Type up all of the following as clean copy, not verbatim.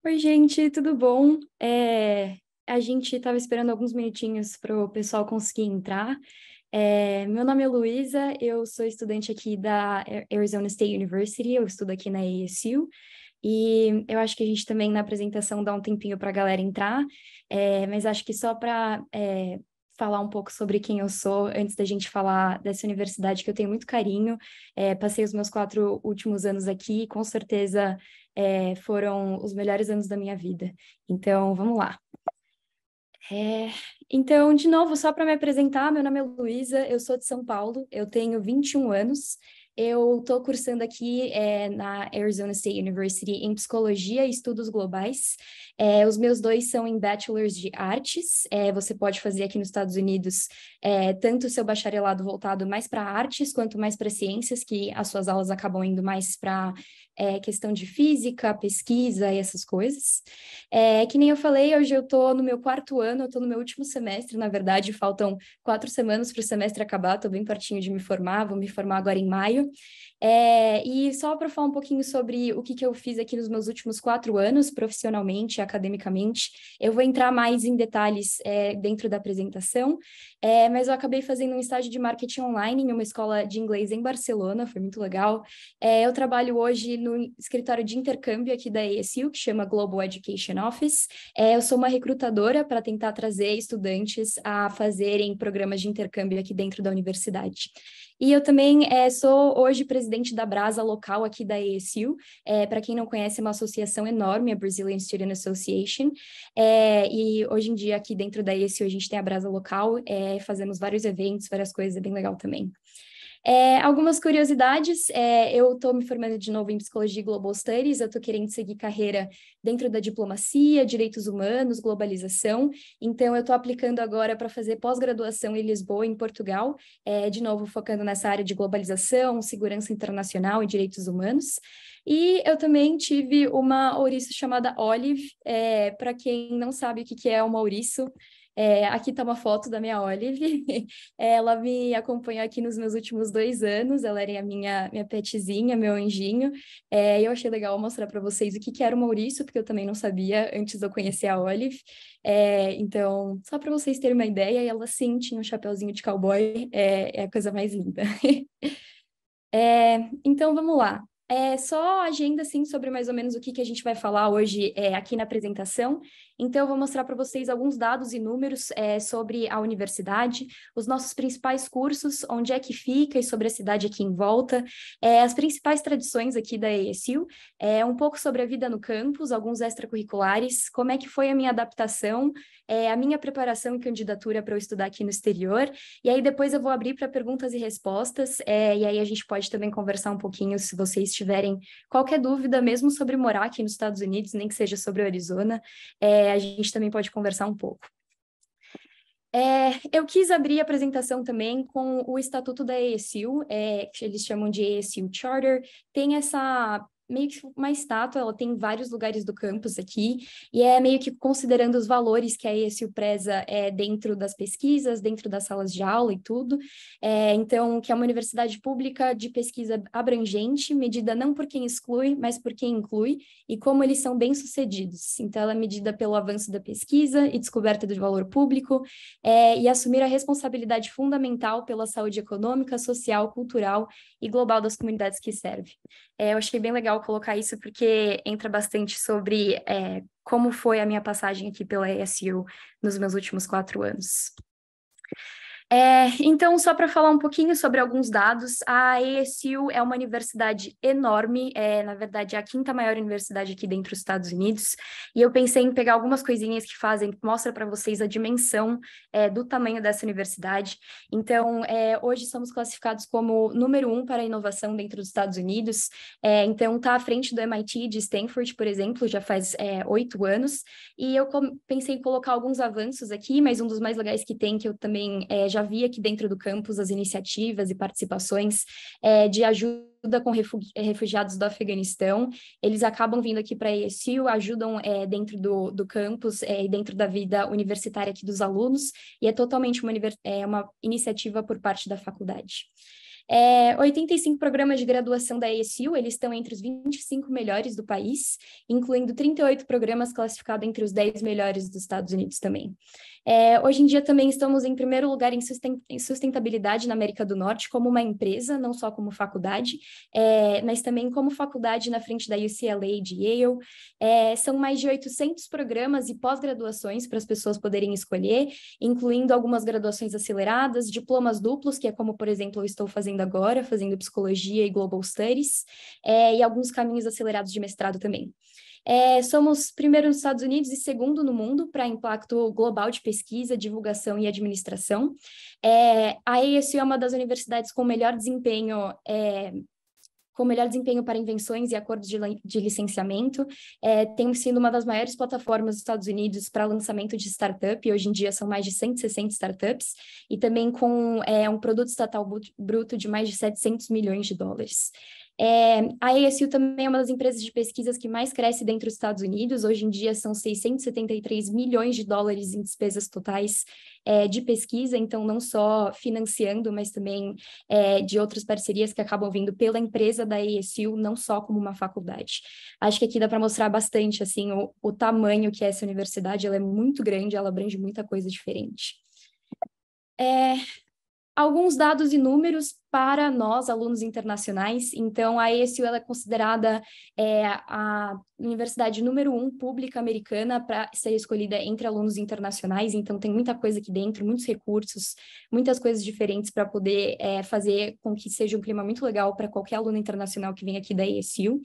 Oi, gente, tudo bom? A gente estava esperando alguns minutinhos para o pessoal conseguir entrar. Meu nome é Luísa, eu sou estudante aqui da Arizona State University, eu estudo aqui na ASU, e eu acho que a gente também na apresentação dá um tempinho para a galera entrar, mas acho que só para falar um pouco sobre quem eu sou, antes da gente falar dessa universidade que eu tenho muito carinho. Passei os meus 4 últimos anos aqui, e com certeza foram os melhores anos da minha vida. Então, vamos lá. É, então, de novo, só para me apresentar, meu nome é Luísa, eu sou de São Paulo, eu tenho 21 anos, eu estou cursando aqui na Arizona State University em Psicologia e Estudos Globais. Os meus dois são em Bachelors de Artes. Você pode fazer aqui nos Estados Unidos tanto o seu bacharelado voltado mais para artes, quanto mais para ciências, que as suas aulas acabam indo mais para questão de física, pesquisa e essas coisas. Que nem eu falei, hoje eu estou no meu quarto ano, eu estou no meu último semestre, na verdade, faltam 4 semanas para o semestre acabar, estou bem pertinho de me formar, vou me formar agora em maio. E só para falar um pouquinho sobre o que eu fiz aqui nos meus últimos 4 anos, profissionalmente, academicamente, eu vou entrar mais em detalhes dentro da apresentação, mas eu acabei fazendo um estágio de marketing online em uma escola de inglês em Barcelona, foi muito legal. Eu trabalho hoje no escritório de intercâmbio aqui da ASU, que chama Global Education Office. Eu sou uma recrutadora para tentar trazer estudantes a fazerem programas de intercâmbio aqui dentro da universidade. E eu também sou hoje presidente da Brasa local aqui da ASU. Para quem não conhece, é uma associação enorme, a Brazilian Student Association. E hoje em dia, aqui dentro da ASU, a gente tem a Brasa local, fazemos vários eventos, várias coisas, é bem legal também. Algumas curiosidades, eu estou me formando de novo em Psicologia e Global Studies, eu estou querendo seguir carreira dentro da diplomacia, direitos humanos, globalização, então eu estou aplicando agora para fazer pós-graduação em Lisboa, em Portugal, de novo focando nessa área de globalização, segurança internacional e direitos humanos. E eu também tive uma ouriço chamada Olive, para quem não sabe o que é uma ouriço, aqui está uma foto da minha Olive. Ela me acompanhou aqui nos meus últimos 2 anos. Ela era a minha petzinha, meu anjinho. E eu achei legal mostrar para vocês o que era o Maurício, porque eu também não sabia antes de eu conhecer a Olive. Então, só para vocês terem uma ideia, ela sim tinha um chapeuzinho de cowboy. É a coisa mais linda. Então, vamos lá. Só a agenda, assim, sobre mais ou menos o que a gente vai falar hoje aqui na apresentação. Então, eu vou mostrar para vocês alguns dados e números sobre a universidade, os nossos principais cursos, onde é que fica e sobre a cidade aqui em volta, as principais tradições aqui da ASU, um pouco sobre a vida no campus, alguns extracurriculares, como é que foi a minha adaptação, a minha preparação e candidatura para eu estudar aqui no exterior, e aí depois eu vou abrir para perguntas e respostas, e aí a gente pode também conversar um pouquinho se vocês tiverem qualquer dúvida, mesmo sobre morar aqui nos Estados Unidos, nem que seja sobre o Arizona, a gente também pode conversar um pouco. Eu quis abrir a apresentação também com o Estatuto da ASU, que eles chamam de ASU Charter, tem essa meio que uma estátua, ela tem em vários lugares do campus aqui, e é meio que considerando os valores que a ASU preza dentro das pesquisas, dentro das salas de aula e tudo. Então, que é uma universidade pública de pesquisa abrangente, medida não por quem exclui, mas por quem inclui, e como eles são bem-sucedidos. Então, ela é medida pelo avanço da pesquisa e descoberta do valor público, e assumir a responsabilidade fundamental pela saúde econômica, social, cultural e global das comunidades que serve. Eu achei bem legal colocar isso porque entra bastante sobre como foi a minha passagem aqui pela ASU nos meus últimos 4 anos. Então, só para falar um pouquinho sobre alguns dados, a ASU é uma universidade enorme, na verdade é a quinta maior universidade aqui dentro dos Estados Unidos, e eu pensei em pegar algumas coisinhas que mostra para vocês a dimensão do tamanho dessa universidade. Então, hoje somos classificados como número 1 para a inovação dentro dos Estados Unidos, então está à frente do MIT de Stanford, por exemplo, já faz 8 anos, e eu pensei em colocar alguns avanços aqui, mas um dos mais legais que tem, que eu também já vi aqui dentro do campus, as iniciativas e participações de ajuda com refugiados do Afeganistão. Eles acabam vindo aqui para a ASU, ajudam dentro do campus e dentro da vida universitária aqui dos alunos, e é totalmente uma iniciativa por parte da faculdade. 85 programas de graduação da ASU, eles estão entre os 25 melhores do país, incluindo 38 programas classificados entre os 10 melhores dos Estados Unidos também. Hoje em dia também estamos em primeiro lugar em sustentabilidade na América do Norte, como uma empresa, não só como faculdade, mas também como faculdade na frente da UCLA e de Yale. São mais de 800 programas e pós-graduações para as pessoas poderem escolher, incluindo algumas graduações aceleradas, diplomas duplos, que é como, por exemplo, eu estou fazendo agora, fazendo psicologia e global studies, e alguns caminhos acelerados de mestrado também. Somos primeiro nos Estados Unidos e segundo no mundo para impacto global de pesquisa, divulgação e administração. A ASU é uma das universidades com melhor desempenho para invenções e acordos de licenciamento. Temos sido uma das maiores plataformas dos Estados Unidos para lançamento de startup, e hoje em dia são mais de 160 startups, e também com um produto estatal bruto de mais de 700 milhões de dólares. A ASU também é uma das empresas de pesquisas que mais cresce dentro dos Estados Unidos. Hoje em dia são 673 milhões de dólares em despesas totais de pesquisa, então não só financiando, mas também de outras parcerias que acabam vindo pela empresa da ASU, não só como uma faculdade. Acho que aqui dá para mostrar bastante assim, o tamanho que é essa universidade. Ela é muito grande, ela abrange muita coisa diferente. Alguns dados e números para nós, alunos internacionais. Então, a ASU ela é considerada a universidade número 1 pública americana para ser escolhida entre alunos internacionais. Então, tem muita coisa aqui dentro, muitos recursos, muitas coisas diferentes para poder fazer com que seja um clima muito legal para qualquer aluno internacional que vem aqui da ASU.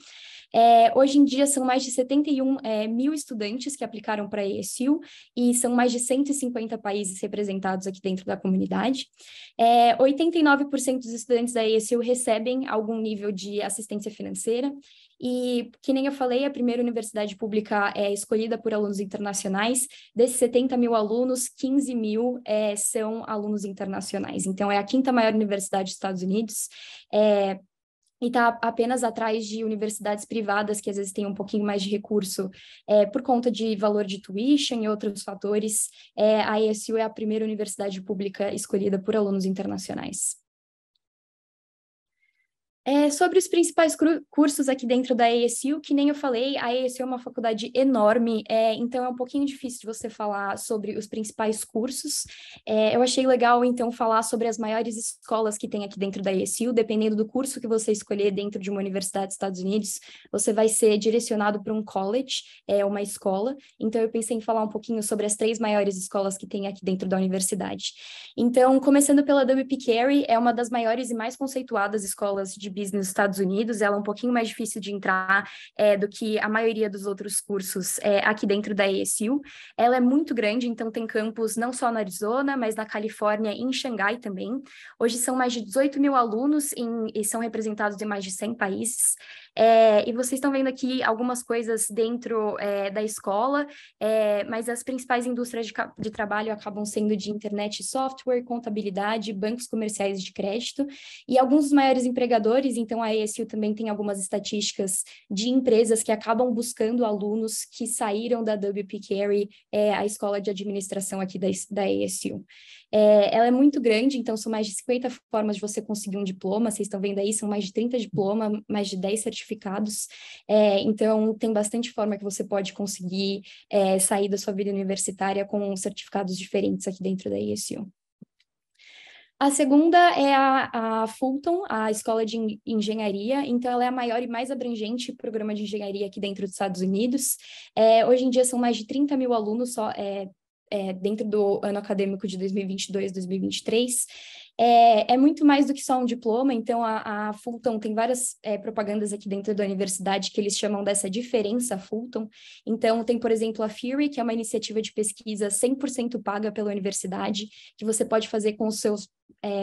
Hoje em dia, são mais de 71 mil estudantes que aplicaram para a ASU e são mais de 150 países representados aqui dentro da comunidade. 89% dos estudantes da ASU recebem algum nível de assistência financeira e, que nem eu falei, a primeira universidade pública é escolhida por alunos internacionais. Desses 70 mil alunos, 15 mil são alunos internacionais. Então, é a quinta maior universidade dos Estados Unidos. E está apenas atrás de universidades privadas que às vezes têm um pouquinho mais de recurso por conta de valor de tuition e outros fatores. A ASU é a primeira universidade pública escolhida por alunos internacionais. Sobre os principais cursos aqui dentro da ASU, que nem eu falei, a ASU é uma faculdade enorme, então é um pouquinho difícil de você falar sobre os principais cursos. Eu achei legal, então, falar sobre as maiores escolas que tem aqui dentro da ASU. Dependendo do curso que você escolher dentro de uma universidade dos Estados Unidos, você vai ser direcionado para um college, uma escola. Então, eu pensei em falar um pouquinho sobre as 3 maiores escolas que tem aqui dentro da universidade. Então, começando pela W.P. Carey, é uma das maiores e mais conceituadas escolas de business nos Estados Unidos. Ela é um pouquinho mais difícil de entrar do que a maioria dos outros cursos aqui dentro da ASU. Ela é muito grande, então tem campus não só na Arizona, mas na Califórnia e em Xangai também. Hoje são mais de 18 mil alunos e são representados em mais de 100 países. E vocês estão vendo aqui algumas coisas dentro da escola, mas as principais indústrias de trabalho acabam sendo de internet e software, contabilidade, bancos comerciais de crédito, e alguns dos maiores empregadores. Então, a ASU também tem algumas estatísticas de empresas que acabam buscando alunos que saíram da W.P. Carey, a escola de administração aqui da ASU. Ela é muito grande, então são mais de 50 formas de você conseguir um diploma. Vocês estão vendo aí, são mais de 30 diplomas, mais de 10 certificados. Então, tem bastante forma que você pode conseguir sair da sua vida universitária com certificados diferentes aqui dentro da ASU. A segunda é a Fulton, a Escola de Engenharia. Então, ela é a maior e mais abrangente programa de engenharia aqui dentro dos Estados Unidos. Hoje em dia, são mais de 30 mil alunos só dentro do ano acadêmico de 2022, 2023. É muito mais do que só um diploma. Então, a Fulton tem várias propagandas aqui dentro da universidade que eles chamam dessa diferença Fulton. Então, tem, por exemplo, a Fury, que é uma iniciativa de pesquisa 100% paga pela universidade, que você pode fazer com os seus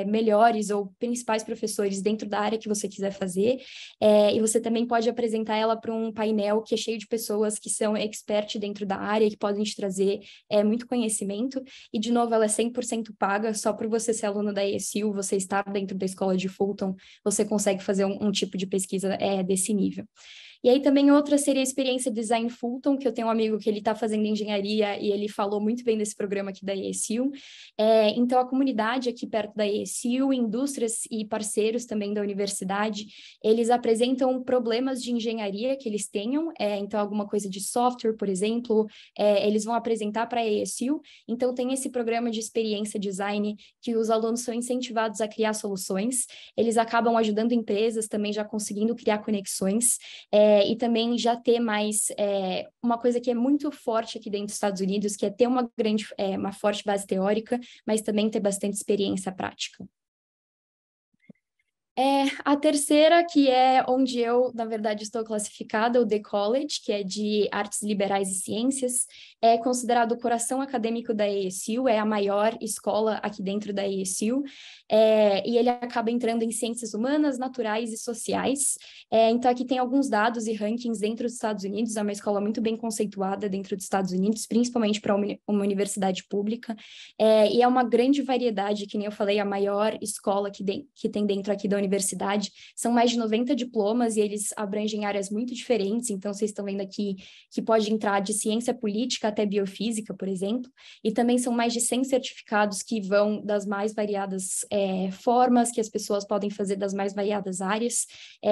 melhores ou principais professores dentro da área que você quiser fazer, e você também pode apresentar ela para um painel que é cheio de pessoas que são expert dentro da área, que podem te trazer muito conhecimento, e de novo ela é 100% paga. Só por você ser aluno da ASU, você estar dentro da escola de Fulton, você consegue fazer um tipo de pesquisa desse nível. E aí também outra seria a experiência Design Fulton, que eu tenho um amigo que ele está fazendo engenharia e ele falou muito bem desse programa aqui da ESU. Então, a comunidade aqui perto da ESU, indústrias e parceiros também da universidade, eles apresentam problemas de engenharia que eles tenham, então alguma coisa de software, por exemplo, eles vão apresentar para a ESU. Então, tem esse programa de experiência design que os alunos são incentivados a criar soluções, eles acabam ajudando empresas também já conseguindo criar conexões, e também já ter mais uma coisa que é muito forte aqui dentro dos Estados Unidos, que é ter uma forte base teórica, mas também ter bastante experiência prática. A terceira, que é onde eu, na verdade, estou classificada, o The College, que é de Artes Liberais e Ciências, é considerado o coração acadêmico da ESU, é a maior escola aqui dentro da ESU, e ele acaba entrando em ciências humanas, naturais e sociais. Então, aqui tem alguns dados e rankings dentro dos Estados Unidos, é uma escola muito bem conceituada dentro dos Estados Unidos, principalmente para uma universidade pública, e é uma grande variedade, que nem eu falei, a maior escola que tem dentro aqui da universidade, são mais de 90 diplomas e eles abrangem áreas muito diferentes, então vocês estão vendo aqui que pode entrar de ciência política até biofísica, por exemplo, e também são mais de 100 certificados que vão das mais variadas formas que as pessoas podem fazer das mais variadas áreas.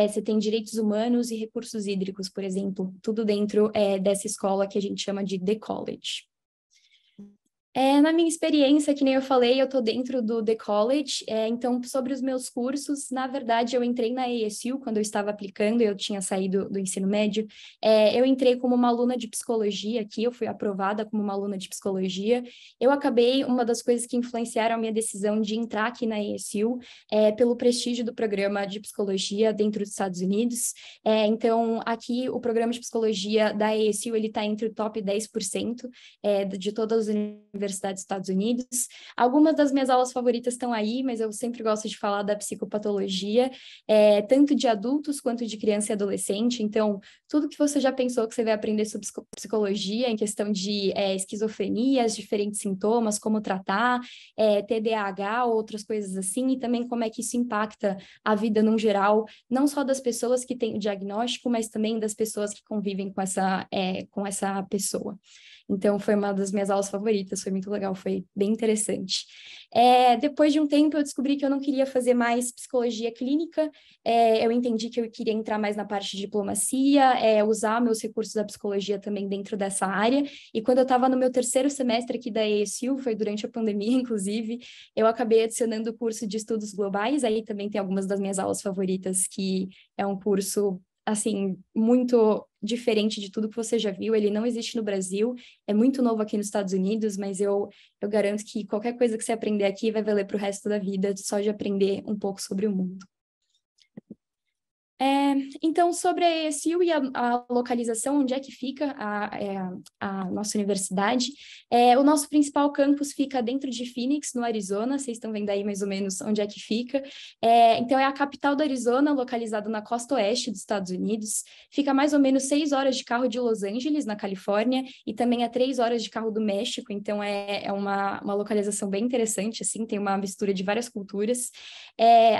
Você tem direitos humanos e recursos hídricos, por exemplo, tudo dentro dessa escola que a gente chama de The College. Na minha experiência, que nem eu falei, eu estou dentro do The College, então, sobre os meus cursos, na verdade, eu entrei na ESU quando eu estava aplicando, eu tinha saído do ensino médio, eu entrei como uma aluna de psicologia aqui, eu fui aprovada como uma aluna de psicologia, eu acabei, uma das coisas que influenciaram a minha decisão de entrar aqui na ESU, pelo prestígio do programa de psicologia dentro dos Estados Unidos, então, aqui, o programa de psicologia da ESU, ele está entre o top 10%, de todas as universidades dos Estados Unidos. Algumas das minhas aulas favoritas estão aí, mas eu sempre gosto de falar da psicopatologia, tanto de adultos quanto de criança e adolescente. Então, tudo que você já pensou que você vai aprender sobre psicologia, em questão de esquizofrenia, diferentes sintomas, como tratar, TDAH, outras coisas assim, e também como é que isso impacta a vida no geral, não só das pessoas que têm o diagnóstico, mas também das pessoas que convivem com essa pessoa. Então, foi uma das minhas aulas favoritas, foi muito legal, foi bem interessante. Depois de um tempo, eu descobri que eu não queria fazer mais psicologia clínica, eu entendi que eu queria entrar mais na parte de diplomacia, usar meus recursos da psicologia também dentro dessa área, e quando eu estava no meu terceiro semestre aqui da ESU, foi durante a pandemia, inclusive, eu acabei adicionando o curso de estudos globais, aí também tem algumas das minhas aulas favoritas, que é um curso assim, muito diferente de tudo que você já viu, ele não existe no Brasil, é muito novo aqui nos Estados Unidos, mas eu garanto que qualquer coisa que você aprender aqui vai valer para o resto da vida, só de aprender um pouco sobre o mundo. Então, sobre a ESU e a localização, onde é que fica a nossa universidade, o nosso principal campus fica dentro de Phoenix, no Arizona, vocês estão vendo aí mais ou menos onde é que fica. Então, é a capital do Arizona, localizado na costa oeste dos Estados Unidos, fica mais ou menos 6 horas de carro de Los Angeles, na Califórnia, e também é 3 horas de carro do México, então é uma localização bem interessante, assim, tem uma mistura de várias culturas.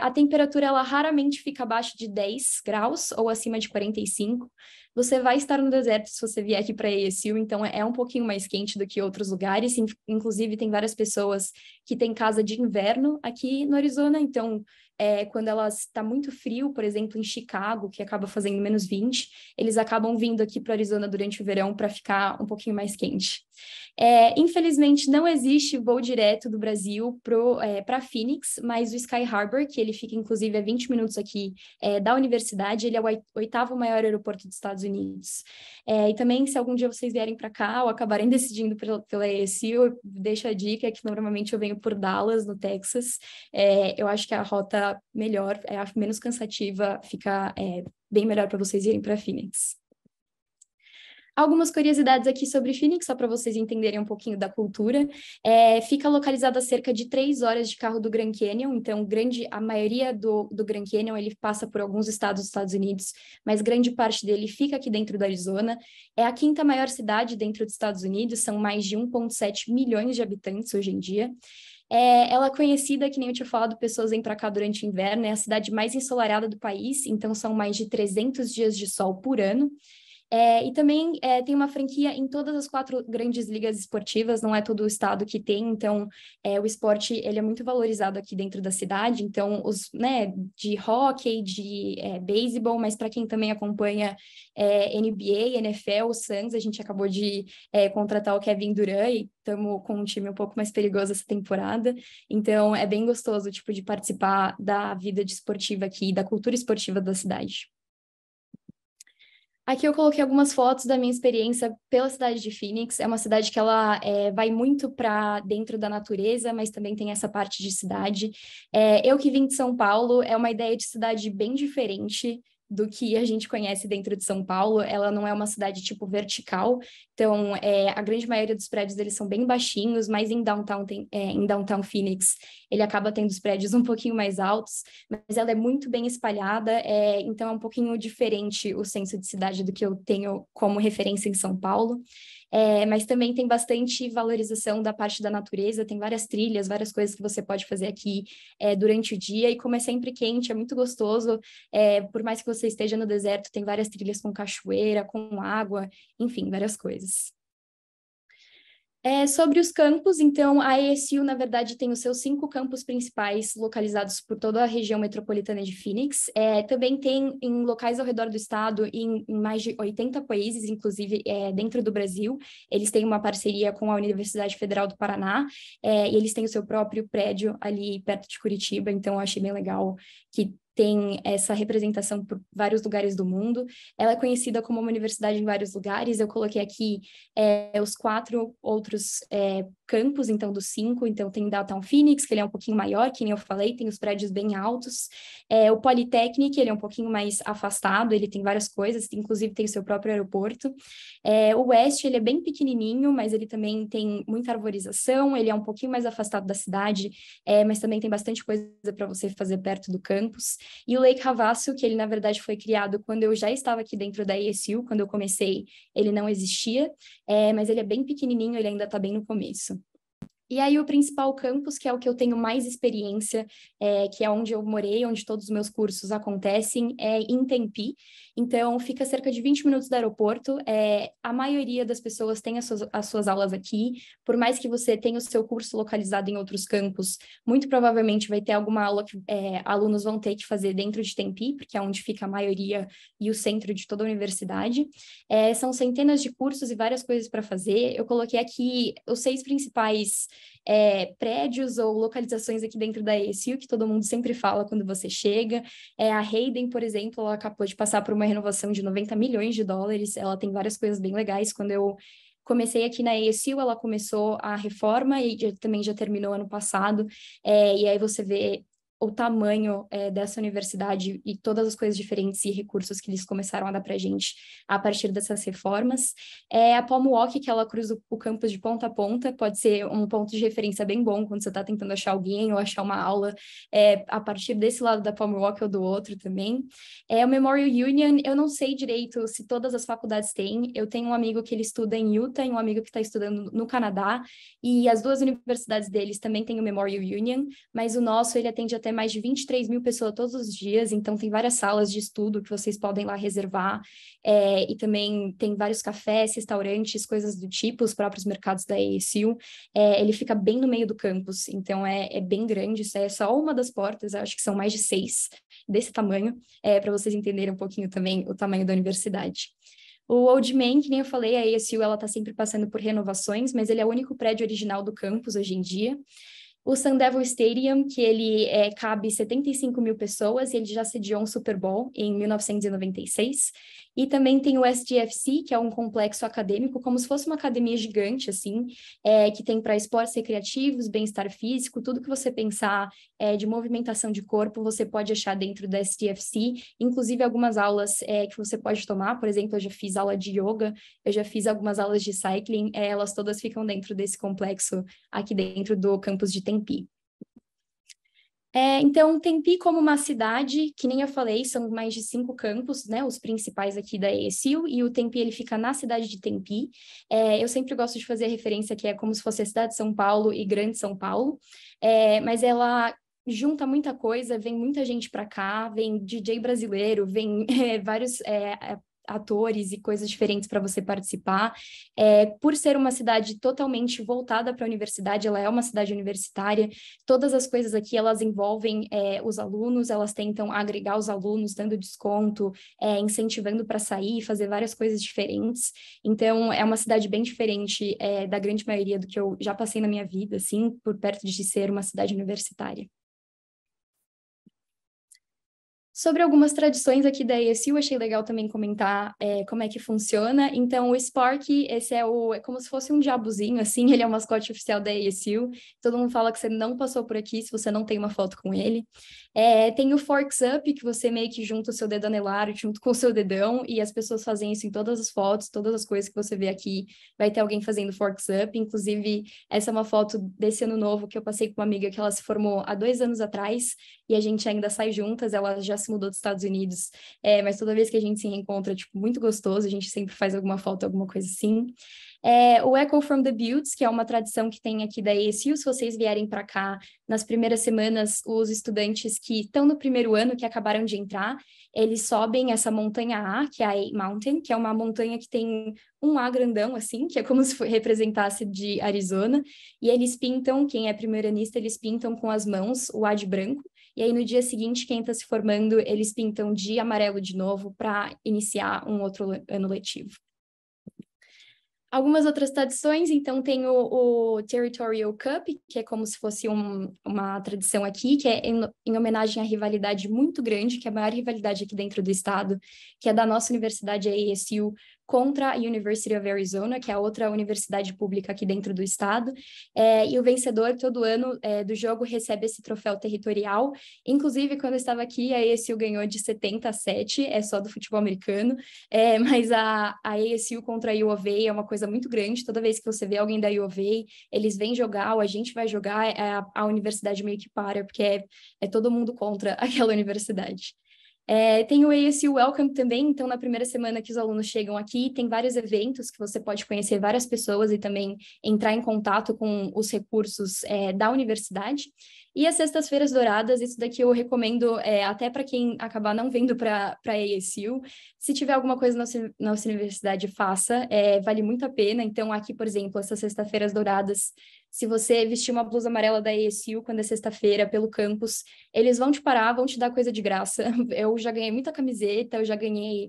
A temperatura, ela raramente fica abaixo de 10 graus ou acima de 45. Você vai estar no deserto se você vier aqui para a ESU, então é um pouquinho mais quente do que outros lugares. Inclusive, tem várias pessoas que têm casa de inverno aqui no Arizona, então quando ela está muito frio, por exemplo, em Chicago, que acaba fazendo menos 20, eles acabam vindo aqui para o Arizona durante o verão para ficar um pouquinho mais quente. Infelizmente, não existe voo direto do Brasil para Phoenix, mas o Sky Harbor, que ele fica, inclusive, a 20 minutos aqui da universidade, ele é o 8º maior aeroporto dos Estados Unidos. E também, se algum dia vocês vierem para cá ou acabarem decidindo pela ESU, eu deixo a dica que normalmente eu venho por Dallas, no Texas. Eu acho que a rota melhor, a menos cansativa, fica bem melhor para vocês irem para Phoenix. Algumas curiosidades aqui sobre Phoenix, só para vocês entenderem um pouquinho da cultura. Fica localizada a cerca de 3 horas de carro do Grand Canyon, então a maioria do Grand Canyon ele passa por alguns estados dos Estados Unidos, mas grande parte dele fica aqui dentro do Arizona. É a 5ª maior cidade dentro dos Estados Unidos, são mais de 1,7 milhões de habitantes hoje em dia. Ela é conhecida, que nem eu tinha falado, pessoas vêm para cá durante o inverno, é a cidade mais ensolarada do país, então são mais de 300 dias de sol por ano. E também tem uma franquia em todas as 4 grandes ligas esportivas, não é todo o estado que tem, então o esporte ele é muito valorizado aqui dentro da cidade, então os, né, de hóquei, de beisebol, mas para quem também acompanha NBA, NFL, o Suns, a gente acabou de contratar o Kevin Durant e estamos com um time um pouco mais perigoso essa temporada, então é bem gostoso tipo, de participar da vida desportiva aqui, da cultura esportiva da cidade. Aqui eu coloquei algumas fotos da minha experiência pela cidade de Phoenix. É uma cidade que ela vai muito para dentro da natureza, mas também tem essa parte de cidade. Eu que vim de São Paulo, é uma ideia de cidade bem diferente do que a gente conhece dentro de São Paulo. Ela não é uma cidade tipo vertical, então a grande maioria dos prédios eles são bem baixinhos, mas em downtown Phoenix ele acaba tendo os prédios um pouquinho mais altos, mas ela é muito bem espalhada, então é um pouquinho diferente o senso de cidade do que eu tenho como referência em São Paulo. Mas também tem bastante valorização da parte da natureza, tem várias trilhas, várias coisas que você pode fazer aqui durante o dia, e como é sempre quente, é muito gostoso, por mais que você esteja no deserto, tem várias trilhas com cachoeira, com água, enfim, várias coisas. Sobre os campos, então, a ASU, na verdade, tem os seus 5 campos principais localizados por toda a região metropolitana de Phoenix. Também tem em locais ao redor do estado, em mais de 80 países, inclusive dentro do Brasil. Eles têm uma parceria com a Universidade Federal do Paraná, e eles têm o seu próprio prédio ali perto de Curitiba, então eu achei bem legal que tem essa representação por vários lugares do mundo. Ela é conhecida como uma universidade em vários lugares. Eu coloquei aqui os 4 outros campos, então, dos 5. Então, tem o Downtown Phoenix, que ele é um pouquinho maior, que nem eu falei, tem os prédios bem altos. O Polytechnic, ele é um pouquinho mais afastado, ele tem várias coisas, inclusive tem o seu próprio aeroporto. O West, ele é bem pequenininho, mas ele também tem muita arborização, ele é um pouquinho mais afastado da cidade, mas também tem bastante coisa para você fazer perto do campus. E o Lake Havasu, que ele, na verdade, foi criado quando eu já estava aqui dentro da ASU, quando eu comecei, ele não existia, mas ele é bem pequenininho, ele ainda está bem no começo. E aí o principal campus, que é o que eu tenho mais experiência, que é onde eu morei, onde todos os meus cursos acontecem, é em Tempe. Então, fica cerca de 20 minutos do aeroporto. A maioria das pessoas tem as suas aulas aqui. Por mais que você tenha o seu curso localizado em outros campos, muito provavelmente vai ter alguma aula que alunos vão ter que fazer dentro de Tempe, porque é onde fica a maioria e o centro de toda a universidade. São centenas de cursos e várias coisas para fazer. Eu coloquei aqui os 6 principais prédios ou localizações aqui dentro da ASU, que todo mundo sempre fala quando você chega. A Hayden, por exemplo, ela acabou de passar por uma renovação de 90 milhões de dólares, ela tem várias coisas bem legais. Quando eu comecei aqui na ASU, ela começou a reforma e também já terminou ano passado, e aí você vê o tamanho dessa universidade e todas as coisas diferentes e recursos que eles começaram a dar para a gente a partir dessas reformas. A Palm Walk, que ela cruza o campus de ponta a ponta, pode ser um ponto de referência bem bom quando você está tentando achar alguém ou achar uma aula a partir desse lado da Palm Walk ou do outro também. O Memorial Union, eu não sei direito se todas as faculdades têm. Eu tenho um amigo que ele estuda em Utah e um amigo que está estudando no Canadá, e as 2 universidades deles também têm o Memorial Union, mas o nosso, ele atende até mais de 23 mil pessoas todos os dias, então tem várias salas de estudo que vocês podem lá reservar, e também tem vários cafés, restaurantes, coisas do tipo, os próprios mercados da ASU. Ele fica bem no meio do campus, então é bem grande, isso é só uma das portas, acho que são mais de 6 desse tamanho, para vocês entenderem um pouquinho também o tamanho da universidade. O Old Main, que nem eu falei, a ASU ela está sempre passando por renovações, mas ele é o único prédio original do campus hoje em dia. O Sun Devil Stadium, que ele cabe 75 mil pessoas, e ele já sediou um Super Bowl em 1996. E também tem o SDFC, que é um complexo acadêmico, como se fosse uma academia gigante, assim, que tem para esportes recreativos, bem-estar físico, tudo que você pensar de movimentação de corpo, você pode achar dentro da SDFC, inclusive algumas aulas que você pode tomar, por exemplo, eu já fiz aula de yoga, eu já fiz algumas aulas de cycling, elas todas ficam dentro desse complexo aqui dentro do campus de Tempe. Então, Tempe como uma cidade, que nem eu falei, são mais de 5 campos, né, os principais aqui da ESU, e o Tempe, ele fica na cidade de Tempe. Eu sempre gosto de fazer a referência que é como se fosse a cidade de São Paulo e Grande São Paulo, mas ela junta muita coisa, vem muita gente para cá, vem DJ brasileiro, vem vários atores e coisas diferentes para você participar. Por ser uma cidade totalmente voltada para a universidade, ela é uma cidade universitária, todas as coisas aqui, elas envolvem os alunos, elas tentam agregar os alunos, dando desconto, incentivando para sair, fazer várias coisas diferentes. Então, é uma cidade bem diferente da grande maioria do que eu já passei na minha vida, assim, por perto de ser uma cidade universitária. Sobre algumas tradições aqui da ESU, achei legal também comentar como é que funciona. Então, o Spark, esse é como se fosse um diabozinho, assim, ele é o mascote oficial da ESU. Todo mundo fala que você não passou por aqui se você não tem uma foto com ele. Tem o Forks Up, que você meio que junta o seu dedo anelar junto com o seu dedão, e as pessoas fazem isso em todas as fotos, todas as coisas que você vê aqui, vai ter alguém fazendo Forks Up. Inclusive, essa é uma foto desse ano novo que eu passei com uma amiga que ela se formou há 2 anos atrás, e a gente ainda sai juntas, ela já se mudou dos Estados Unidos, mas toda vez que a gente se reencontra, tipo, muito gostoso, a gente sempre faz alguma foto, alguma coisa assim. O Echo from the Buttes, que é uma tradição que tem aqui da ESU, se vocês vierem para cá nas primeiras semanas, os estudantes que estão no primeiro ano, que acabaram de entrar, eles sobem essa montanha A, que é a A Mountain, que é uma montanha que tem um A grandão, assim, que é como se representasse de Arizona, e eles pintam, quem é primeiranista, eles pintam com as mãos o A de branco, e aí no dia seguinte, quem está se formando, eles pintam de amarelo de novo para iniciar um outro ano letivo. Algumas outras tradições, então tem o Territorial Cup, que é como se fosse uma tradição aqui, que é em homenagem à rivalidade muito grande, que é a maior rivalidade aqui dentro do estado, que é da nossa universidade, a ASU, contra a University of Arizona, que é a outra universidade pública aqui dentro do estado. E o vencedor, todo ano, do jogo recebe esse troféu territorial. Inclusive, quando eu estava aqui, a ASU ganhou de 70-7, é só do futebol americano, mas a ASU contra a U of A é uma coisa muito grande. Toda vez que você vê alguém da U of A, eles vêm jogar, ou a gente vai jogar, a universidade meio que para, porque é todo mundo contra aquela universidade. Tem o ASU Welcome também, então na primeira semana que os alunos chegam aqui, tem vários eventos que você pode conhecer várias pessoas e também entrar em contato com os recursos da universidade. E as sextas-feiras douradas, isso daqui eu recomendo até para quem acabar não vindo para a ASU. Se tiver alguma coisa na nossa universidade, faça, vale muito a pena. Então aqui, por exemplo, essas sextas-feiras douradas, se você vestir uma blusa amarela da ASU quando é sexta-feira pelo campus, eles vão te parar, vão te dar coisa de graça. Eu já ganhei muita camiseta, eu já ganhei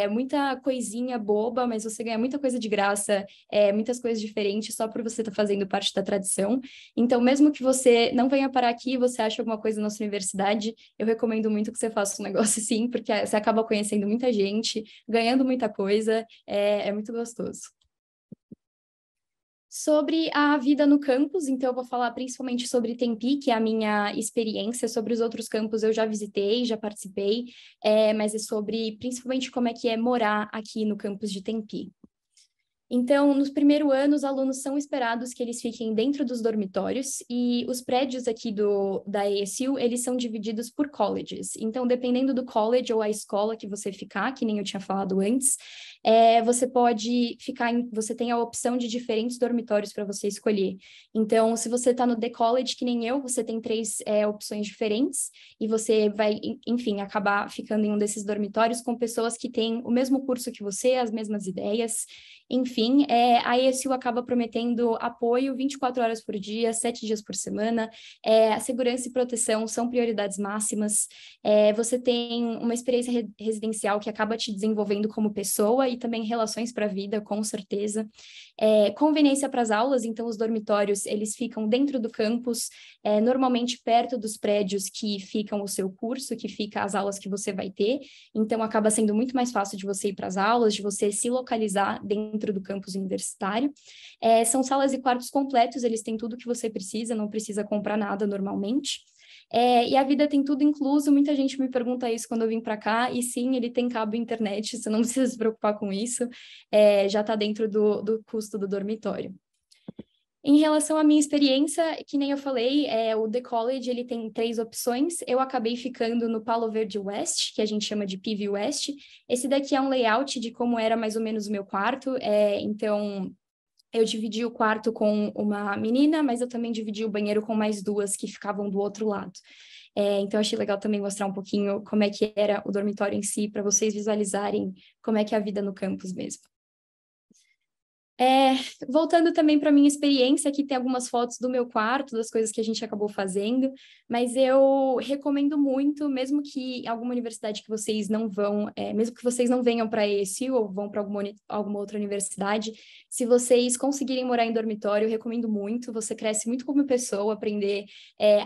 muita coisinha boba, mas você ganha muita coisa de graça, muitas coisas diferentes só por você estar fazendo parte da tradição. Então, mesmo que você não venha parar aqui, você acha alguma coisa na nossa universidade, eu recomendo muito que você faça um negócio assim, porque você acaba conhecendo muita gente, ganhando muita coisa, é muito gostoso. Sobre a vida no campus, então eu vou falar principalmente sobre Tempe, que é a minha experiência. Sobre os outros campos eu já visitei, já participei, mas é sobre principalmente como é que é morar aqui no campus de Tempe. Então, no primeiro ano, os alunos são esperados que eles fiquem dentro dos dormitórios e os prédios aqui da ASU, eles são divididos por colleges. Então, dependendo do college ou a escola que você ficar, que nem eu tinha falado antes, você pode ficar, você tem a opção de diferentes dormitórios para você escolher. Então, se você está no The College, que nem eu, você tem 3 opções diferentes e você vai, enfim, acabar ficando em um desses dormitórios com pessoas que têm o mesmo curso que você, as mesmas ideias. Enfim, a ESU acaba prometendo apoio 24 horas por dia, 7 dias por semana. A segurança e proteção são prioridades máximas. Você tem uma experiência residencial que acaba te desenvolvendo como pessoa e também relações para a vida, com certeza. Conveniência para as aulas, então os dormitórios, eles ficam dentro do campus, normalmente perto dos prédios que ficam o seu curso, que fica as aulas que você vai ter. Então, acaba sendo muito mais fácil de você ir para as aulas, de você se localizar dentro do campus universitário. São salas e quartos completos, eles têm tudo que você precisa, não precisa comprar nada normalmente. E a vida tem tudo incluso, muita gente me pergunta isso quando eu vim para cá, e sim, ele tem cabo internet, você não precisa se preocupar com isso, já está dentro do custo do dormitório. Em relação à minha experiência, que nem eu falei, o The College ele tem 3 opções. Eu acabei ficando no Palo Verde West, que a gente chama de PV West. Esse daqui é um layout de como era mais ou menos o meu quarto. Então, eu dividi o quarto com uma menina, mas eu também dividi o banheiro com mais 2 que ficavam do outro lado. Então, achei legal também mostrar um pouquinho como é que era o dormitório em si, para vocês visualizarem como é que é a vida no campus mesmo. É, voltando também para minha experiência, aqui tem algumas fotos do meu quarto, das coisas que a gente acabou fazendo, mas eu recomendo muito, mesmo que alguma universidade que vocês não vão, mesmo que vocês não venham para a ESU ou vão para alguma outra universidade, se vocês conseguirem morar em dormitório, eu recomendo muito, você cresce muito como pessoa, aprender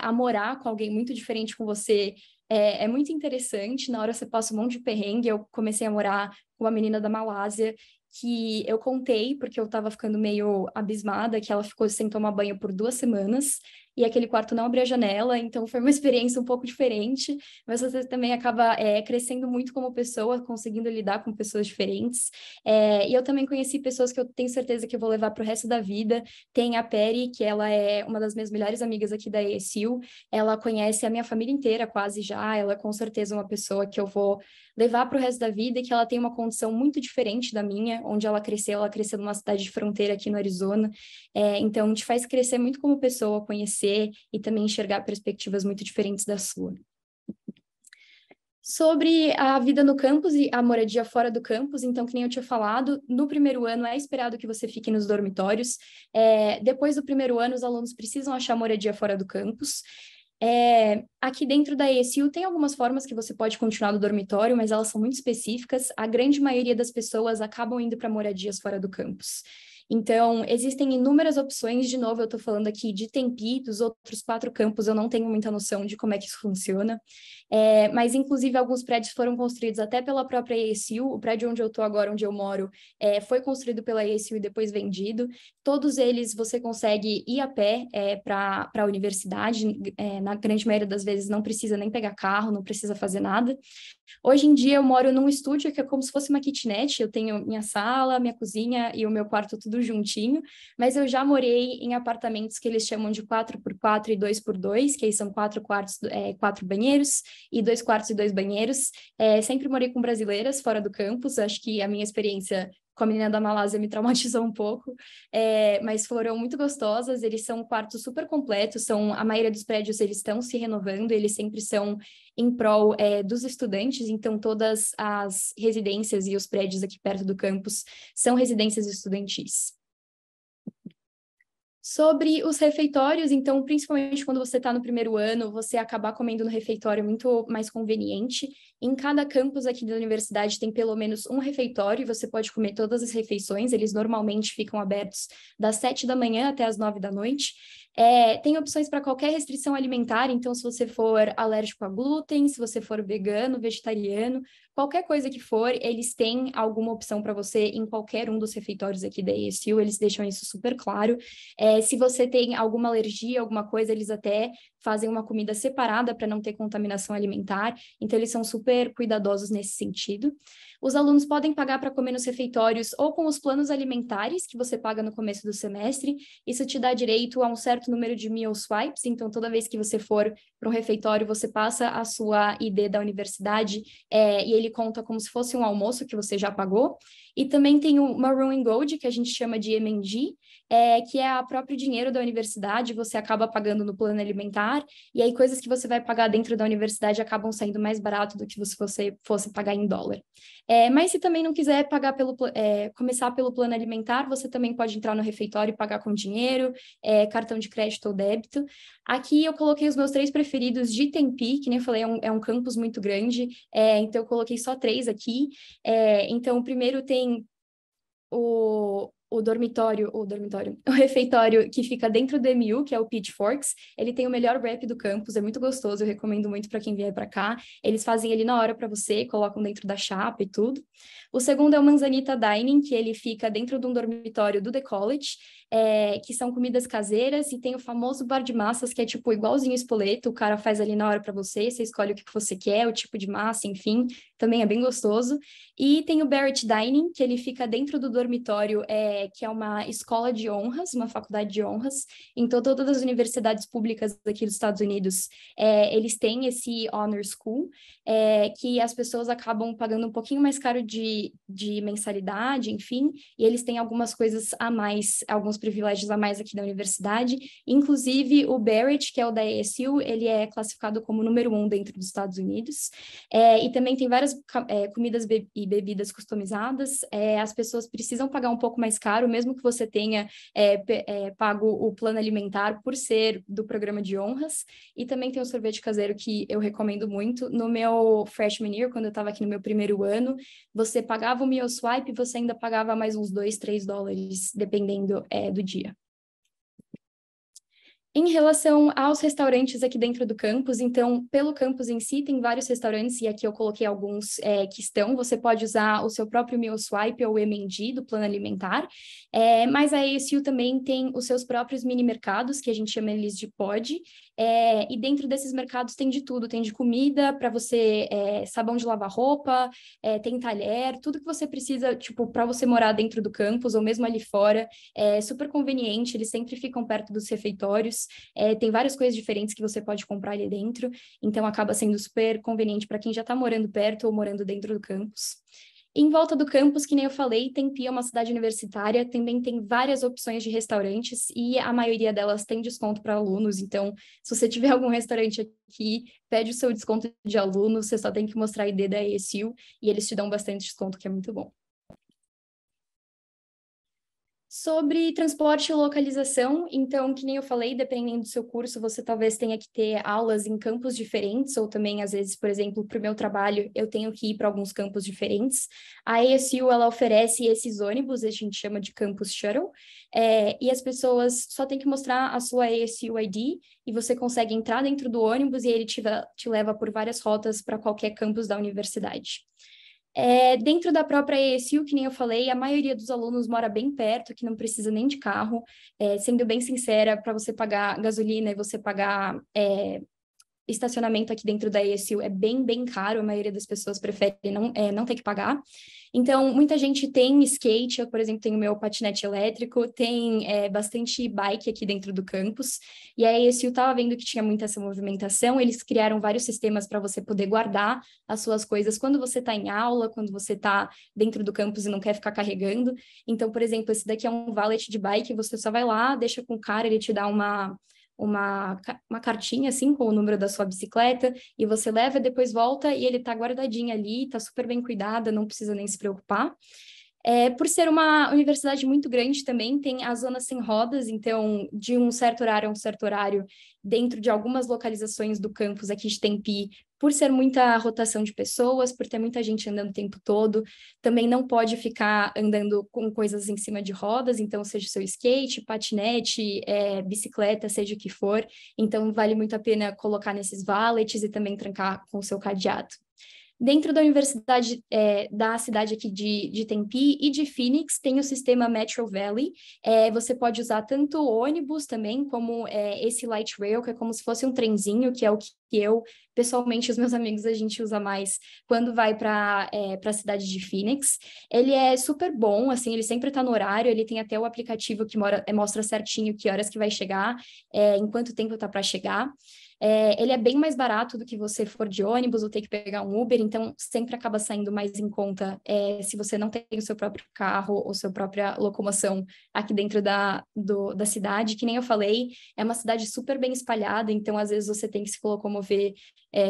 a morar com alguém muito diferente com você. É muito interessante, na hora você passa um monte de perrengue, eu comecei a morar com uma menina da Malásia, que eu contei, porque eu tava ficando meio abismada, que ela ficou sem tomar banho por 2 semanas, e aquele quarto não abria a janela, então foi uma experiência um pouco diferente, mas você também acaba crescendo muito como pessoa, conseguindo lidar com pessoas diferentes. E eu também conheci pessoas que eu tenho certeza que eu vou levar para o resto da vida. Tem a Peri, que ela é uma das minhas melhores amigas aqui da ESU, ela conhece a minha família inteira quase já, ela é com certeza uma pessoa que eu vou levar para o resto da vida e que ela tem uma condição muito diferente da minha, onde ela cresceu numa cidade de fronteira aqui no Arizona. Então, te faz crescer muito como pessoa, conhecer e também enxergar perspectivas muito diferentes da sua. Sobre a vida no campus e a moradia fora do campus, então, que nem eu tinha falado, no primeiro ano é esperado que você fique nos dormitórios. Depois do primeiro ano, os alunos precisam achar moradia fora do campus. Aqui dentro da ESU tem algumas formas que você pode continuar no dormitório, mas elas são muito específicas. A grande maioria das pessoas acabam indo para moradias fora do campus. Então, existem inúmeras opções. De novo, eu estou falando aqui de Tempe, dos outros 4 campos, eu não tenho muita noção de como é que isso funciona. Mas, inclusive, alguns prédios foram construídos até pela própria ESU. O prédio onde eu estou agora, onde eu moro, foi construído pela ESU e depois vendido. Todos eles você consegue ir a pé para a universidade. Na grande maioria das vezes não precisa nem pegar carro, não precisa fazer nada. Hoje em dia eu moro num estúdio que é como se fosse uma kitnet, eu tenho minha sala, minha cozinha e o meu quarto tudo juntinho, mas eu já morei em apartamentos que eles chamam de 4x4 e 2x2, que aí são 4 quartos, 4 banheiros e 2 quartos e 2 banheiros. Sempre morei com brasileiras fora do campus, acho que a minha experiência com a menina da Malásia me traumatizou um pouco, mas foram muito gostosas, eles são quartos super completos, a maioria dos prédios eles estão se renovando, eles sempre são em prol dos estudantes, então todas as residências e os prédios aqui perto do campus são residências estudantis. Sobre os refeitórios, então, principalmente quando você está no primeiro ano, você acabar comendo no refeitório é muito mais conveniente. Em cada campus aqui da universidade tem pelo menos um refeitório e você pode comer todas as refeições. Eles normalmente ficam abertos das 7 da manhã até as 9 da noite. Tem opções para qualquer restrição alimentar, então se você for alérgico a glúten, se você for vegano, vegetariano, qualquer coisa que for, eles têm alguma opção para você em qualquer um dos refeitórios aqui da ESU, eles deixam isso super claro. Se você tem alguma alergia, alguma coisa, eles até fazem uma comida separada para não ter contaminação alimentar, então eles são super cuidadosos nesse sentido. Os alunos podem pagar para comer nos refeitórios ou com os planos alimentares que você paga no começo do semestre. Isso te dá direito a um certo número de meal swipes, então toda vez que você for para um refeitório, você passa a sua ID da universidade e ele conta como se fosse um almoço que você já pagou. E também tem o Maroon and Gold, que a gente chama de M&G, que é o próprio dinheiro da universidade, você acaba pagando no plano alimentar, e aí coisas que você vai pagar dentro da universidade acabam saindo mais barato do que se você fosse pagar em dólar. Mas se também não quiser pagar começar pelo plano alimentar, você também pode entrar no refeitório e pagar com dinheiro, cartão de crédito ou débito. Aqui eu coloquei os meus 3 preferidos de Tempe, que nem eu falei, é um campus muito grande, então eu coloquei só 3 aqui. Então, o primeiro tem o refeitório que fica dentro do MU, que é o Pitchforks. Ele tem o melhor wrap do campus, é muito gostoso, eu recomendo muito para quem vier para cá. Eles fazem ele na hora para você, colocam dentro da chapa e tudo. O segundo é o Manzanita Dining, que ele fica dentro de um dormitório do The College, que são comidas caseiras, e tem o famoso bar de massas, que é tipo igualzinho espoleto, o cara faz ali na hora para você, você escolhe o que você quer, o tipo de massa, enfim, também é bem gostoso. E tem o Barrett Dining, que ele fica dentro do dormitório, que é uma escola de honras, uma faculdade de honras. Então, todas as universidades públicas aqui dos Estados Unidos, eles têm esse Honor School, que as pessoas acabam pagando um pouquinho mais caro de mensalidade, enfim, e eles têm algumas coisas a mais, alguns privilégios a mais aqui da universidade. Inclusive, o Barrett, que é o da ASU, ele é classificado como número 1 dentro dos Estados Unidos. E também tem várias comidas e bebidas customizadas. As pessoas precisam pagar um pouco mais caro, mesmo que você tenha pago o plano alimentar por ser do programa de honras. E também tem o sorvete caseiro que eu recomendo muito. No meu freshman year, quando eu estava aqui no meu primeiro ano, você pagava o meal swipe e você ainda pagava mais uns $2, $3, dependendo do dia. Em relação aos restaurantes aqui dentro do campus, então, pelo campus em si, tem vários restaurantes, e aqui eu coloquei alguns que estão. Você pode usar o seu próprio meal swipe ou M&D do plano alimentar, mas a ASU também tem os seus próprios mini mercados, que a gente chama eles de pod, e dentro desses mercados tem de tudo, tem de comida para você, sabão de lavar roupa, tem talher, tudo que você precisa, tipo, para você morar dentro do campus ou mesmo ali fora, é super conveniente, eles sempre ficam perto dos refeitórios. Tem várias coisas diferentes que você pode comprar ali dentro, então acaba sendo super conveniente para quem já está morando perto ou morando dentro do campus. Em volta do campus, que nem eu falei, Tempe é uma cidade universitária, também tem várias opções de restaurantes e a maioria delas tem desconto para alunos, então se você tiver algum restaurante aqui, pede o seu desconto de aluno, você só tem que mostrar a ID da ASU e eles te dão bastante desconto, que é muito bom. Sobre transporte e localização, então, que nem eu falei, dependendo do seu curso, você talvez tenha que ter aulas em campos diferentes, ou também, às vezes, por exemplo, para o meu trabalho, eu tenho que ir para alguns campos diferentes. A ASU, ela oferece esses ônibus, a gente chama de Campus Shuttle, e as pessoas só têm que mostrar a sua ASU ID, e você consegue entrar dentro do ônibus e ele te leva por várias rotas para qualquer campus da universidade. Dentro da própria ASU, que nem eu falei, a maioria dos alunos mora bem perto, que não precisa nem de carro. Sendo bem sincera, para você pagar gasolina e você pagar estacionamento aqui dentro da ASU é bem, bem caro, a maioria das pessoas prefere não ter que pagar. Então, muita gente tem skate, eu, por exemplo, tenho meu patinete elétrico, tem bastante bike aqui dentro do campus, e a ASU estava vendo que tinha muita essa movimentação, eles criaram vários sistemas para você poder guardar as suas coisas quando você está em aula, quando você está dentro do campus e não quer ficar carregando. Então, por exemplo, esse daqui é um valet de bike, você só vai lá, deixa com o cara, ele te dá uma cartinha, assim, com o número da sua bicicleta, e você leva, depois volta, e ele tá guardadinho ali, tá super bem cuidada, não precisa nem se preocupar. Por ser uma universidade muito grande também, tem a zona sem rodas, então, de um certo horário a um certo horário, dentro de algumas localizações do campus aqui de Tempe, por ser muita rotação de pessoas, por ter muita gente andando o tempo todo, também não pode ficar andando com coisas em cima de rodas, então, seja seu skate, patinete, bicicleta, seja o que for. Então, vale muito a pena colocar nesses valets e também trancar com o seu cadeado. Dentro da universidade da cidade aqui de Tempe e de Phoenix, tem o sistema Metro Valley. Você pode usar tanto ônibus também, como esse light rail, que é como se fosse um trenzinho, que é o que eu, pessoalmente, os meus amigos, a gente usa mais quando vai para a cidade de Phoenix. Ele é super bom, assim, ele sempre está no horário, ele tem até o aplicativo que mostra certinho que horas que vai chegar, em quanto tempo está para chegar. Ele é bem mais barato do que você for de ônibus ou ter que pegar um Uber, então sempre acaba saindo mais em conta se você não tem o seu próprio carro ou sua própria locomoção aqui dentro da cidade. Que nem eu falei, é uma cidade super bem espalhada, então às vezes você tem que se locomover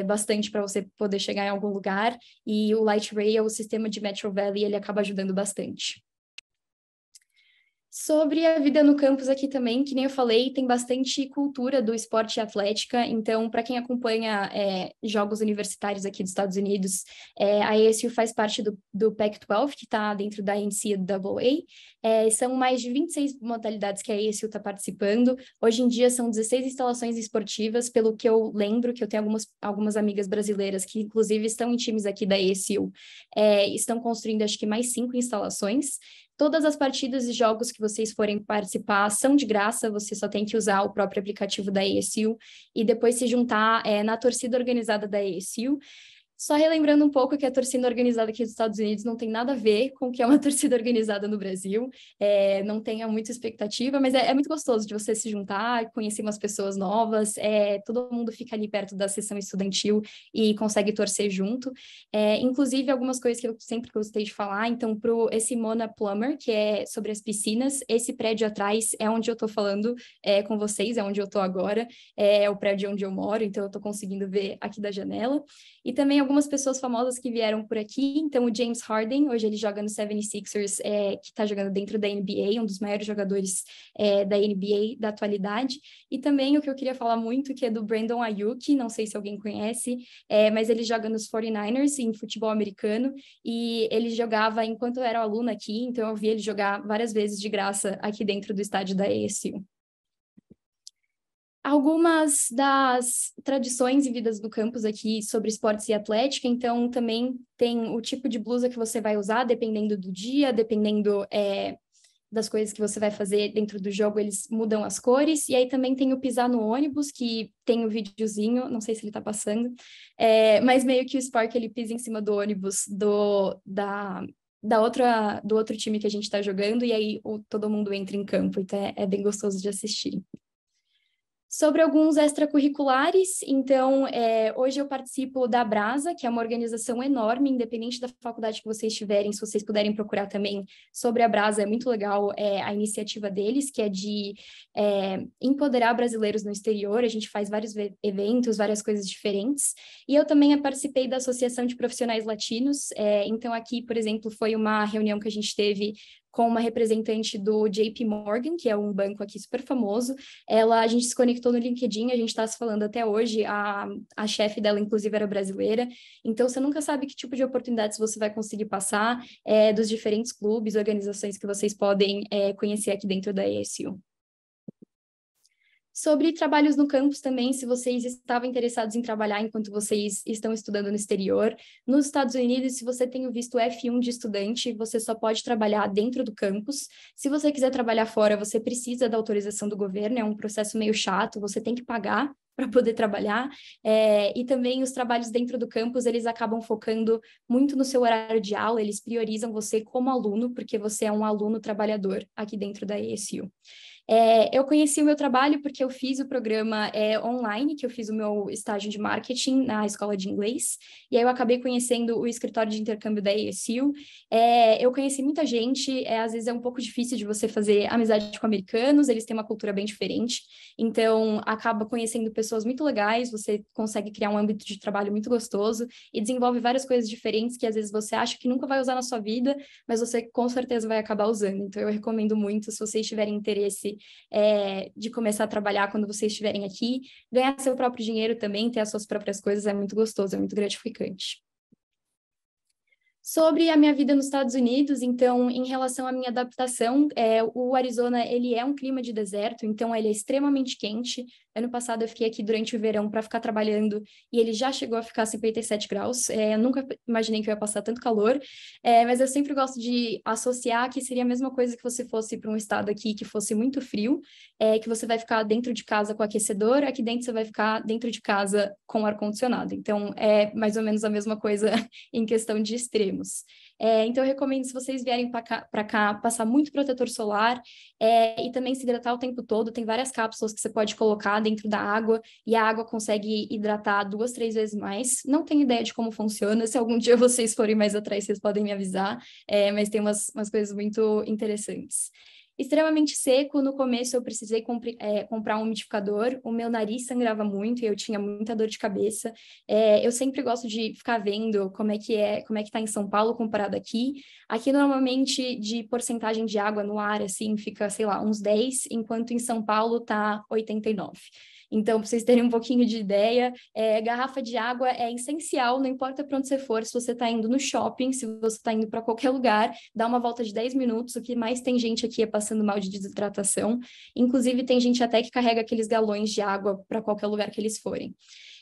bastante para você poder chegar em algum lugar, e o Light Rail, o sistema de Metro Valley, ele acaba ajudando bastante. Sobre a vida no campus aqui também, que nem eu falei, tem bastante cultura do esporte e atlética, então, para quem acompanha jogos universitários aqui dos Estados Unidos, a ASU faz parte do Pac-12, que está dentro da NCAA. São mais de 26 modalidades que a ASU está participando. Hoje em dia, são 16 instalações esportivas, pelo que eu lembro, que eu tenho algumas amigas brasileiras que, inclusive, estão em times aqui da ASU, estão construindo, acho que, mais 5 instalações. Todas as partidas e jogos que vocês forem participar são de graça, você só tem que usar o próprio aplicativo da ASU e depois se juntar na torcida organizada da ASU. Só relembrando um pouco que a torcida organizada aqui dos Estados Unidos não tem nada a ver com o que é uma torcida organizada no Brasil, não tenha muita expectativa, mas é muito gostoso de você se juntar, conhecer umas pessoas novas, todo mundo fica ali perto da sessão estudantil e consegue torcer junto. Inclusive, algumas coisas que eu sempre gostei de falar, então, esse Mona Plummer, que é sobre as piscinas, esse prédio atrás é onde eu estou falando com vocês, é onde eu estou agora, é o prédio onde eu moro, então eu estou conseguindo ver aqui da janela. E também algumas pessoas famosas que vieram por aqui. Então, o James Harden, hoje ele joga no 76ers, que está jogando dentro da NBA, um dos maiores jogadores da NBA da atualidade. E também o que eu queria falar muito, que é do Brandon Ayuk, não sei se alguém conhece, mas ele joga nos 49ers em futebol americano, e ele jogava enquanto eu era aluna aqui, então eu vi ele jogar várias vezes de graça aqui dentro do estádio da ASU. Algumas das tradições e vidas do campus aqui sobre esportes e atlética, então também tem o tipo de blusa que você vai usar, dependendo do dia, dependendo das coisas que você vai fazer dentro do jogo, eles mudam as cores, e aí também tem o pisar no ônibus, que tem o videozinho, não sei se ele tá passando, mas meio que o Spark, ele pisa em cima do ônibus do outro time que a gente tá jogando, e aí todo mundo entra em campo, então é bem gostoso de assistir. Sobre alguns extracurriculares, então, hoje eu participo da Brasa, que é uma organização enorme, independente da faculdade que vocês tiverem, se vocês puderem procurar também sobre a Brasa, é muito legal a iniciativa deles, que é de empoderar brasileiros no exterior, a gente faz vários eventos, várias coisas diferentes, e eu também participei da Associação de Profissionais Latinos, então aqui, por exemplo, foi uma reunião que a gente teve com uma representante do JP Morgan, que é um banco aqui super famoso. A gente se conectou no LinkedIn, a gente está se falando até hoje, a chefe dela, inclusive, era brasileira. Então, você nunca sabe que tipo de oportunidades você vai conseguir passar dos diferentes clubes, organizações que vocês podem conhecer aqui dentro da ASU. Sobre trabalhos no campus também, se vocês estavam interessados em trabalhar enquanto vocês estão estudando no exterior. Nos Estados Unidos, se você tem o visto F1 de estudante, você só pode trabalhar dentro do campus. Se você quiser trabalhar fora, você precisa da autorização do governo, é um processo meio chato, você tem que pagar para poder trabalhar, e também os trabalhos dentro do campus, eles acabam focando muito no seu horário de aula, eles priorizam você como aluno, porque você é um aluno trabalhador aqui dentro da ASU. Eu conheci o meu trabalho porque eu fiz o programa online, que eu fiz o meu estágio de marketing na escola de inglês, e aí eu acabei conhecendo o escritório de intercâmbio da ASU. Eu conheci muita gente, às vezes é um pouco difícil de você fazer amizade com americanos, eles têm uma cultura bem diferente, então acaba conhecendo pessoas muito legais, você consegue criar um âmbito de trabalho muito gostoso e desenvolve várias coisas diferentes que às vezes você acha que nunca vai usar na sua vida, mas você com certeza vai acabar usando. Então eu recomendo muito, se vocês tiverem interesse de começar a trabalhar quando vocês estiverem aqui, ganhar seu próprio dinheiro também, ter as suas próprias coisas, é muito gostoso, é muito gratificante. Sobre a minha vida nos Estados Unidos, então, em relação à minha adaptação, o Arizona, ele é um clima de deserto, então ele é extremamente quente. Ano passado eu fiquei aqui durante o verão para ficar trabalhando e ele já chegou a ficar 57 graus. Eu nunca imaginei que eu ia passar tanto calor, mas eu sempre gosto de associar que seria a mesma coisa que você fosse para um estado aqui que fosse muito frio, que você vai ficar dentro de casa com aquecedor, aqui dentro você vai ficar dentro de casa com ar-condicionado. Então, é mais ou menos a mesma coisa em questão de extremos. Então, eu recomendo, se vocês vierem para cá, passar muito protetor solar e também se hidratar o tempo todo. Tem várias cápsulas que você pode colocar dentro da água e a água consegue hidratar 2, 3 vezes mais. Não tenho ideia de como funciona. Se algum dia vocês forem mais atrás, vocês podem me avisar, mas tem umas coisas muito interessantes. Extremamente seco, no começo eu precisei comprar um umidificador, o meu nariz sangrava muito e eu tinha muita dor de cabeça. Eu sempre gosto de ficar vendo como é que tá em São Paulo comparado aqui. Aqui, normalmente, de porcentagem de água no ar, assim, fica, sei lá, uns 10, enquanto em São Paulo tá 89. Então, para vocês terem um pouquinho de ideia, garrafa de água é essencial, não importa para onde você for, se você está indo no shopping, se você está indo para qualquer lugar, dá uma volta de 10 minutos, o que mais tem gente aqui é passando mal de desidratação, inclusive tem gente até que carrega aqueles galões de água para qualquer lugar que eles forem.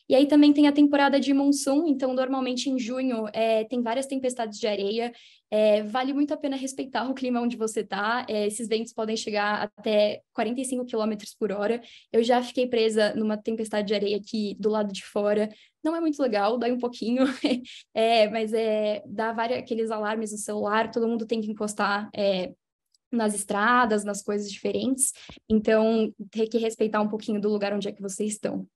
E aí também tem a temporada de monsoon, então normalmente em junho tem várias tempestades de areia. Vale muito a pena respeitar o clima onde você está. Esses ventos podem chegar até 45 quilômetros por hora. Eu já fiquei presa numa tempestade de areia aqui do lado de fora. Não é muito legal, dói um pouquinho, mas dá vários aqueles alarmes no celular, todo mundo tem que encostar nas estradas, nas coisas diferentes. Então, tem que respeitar um pouquinho do lugar onde é que vocês estão.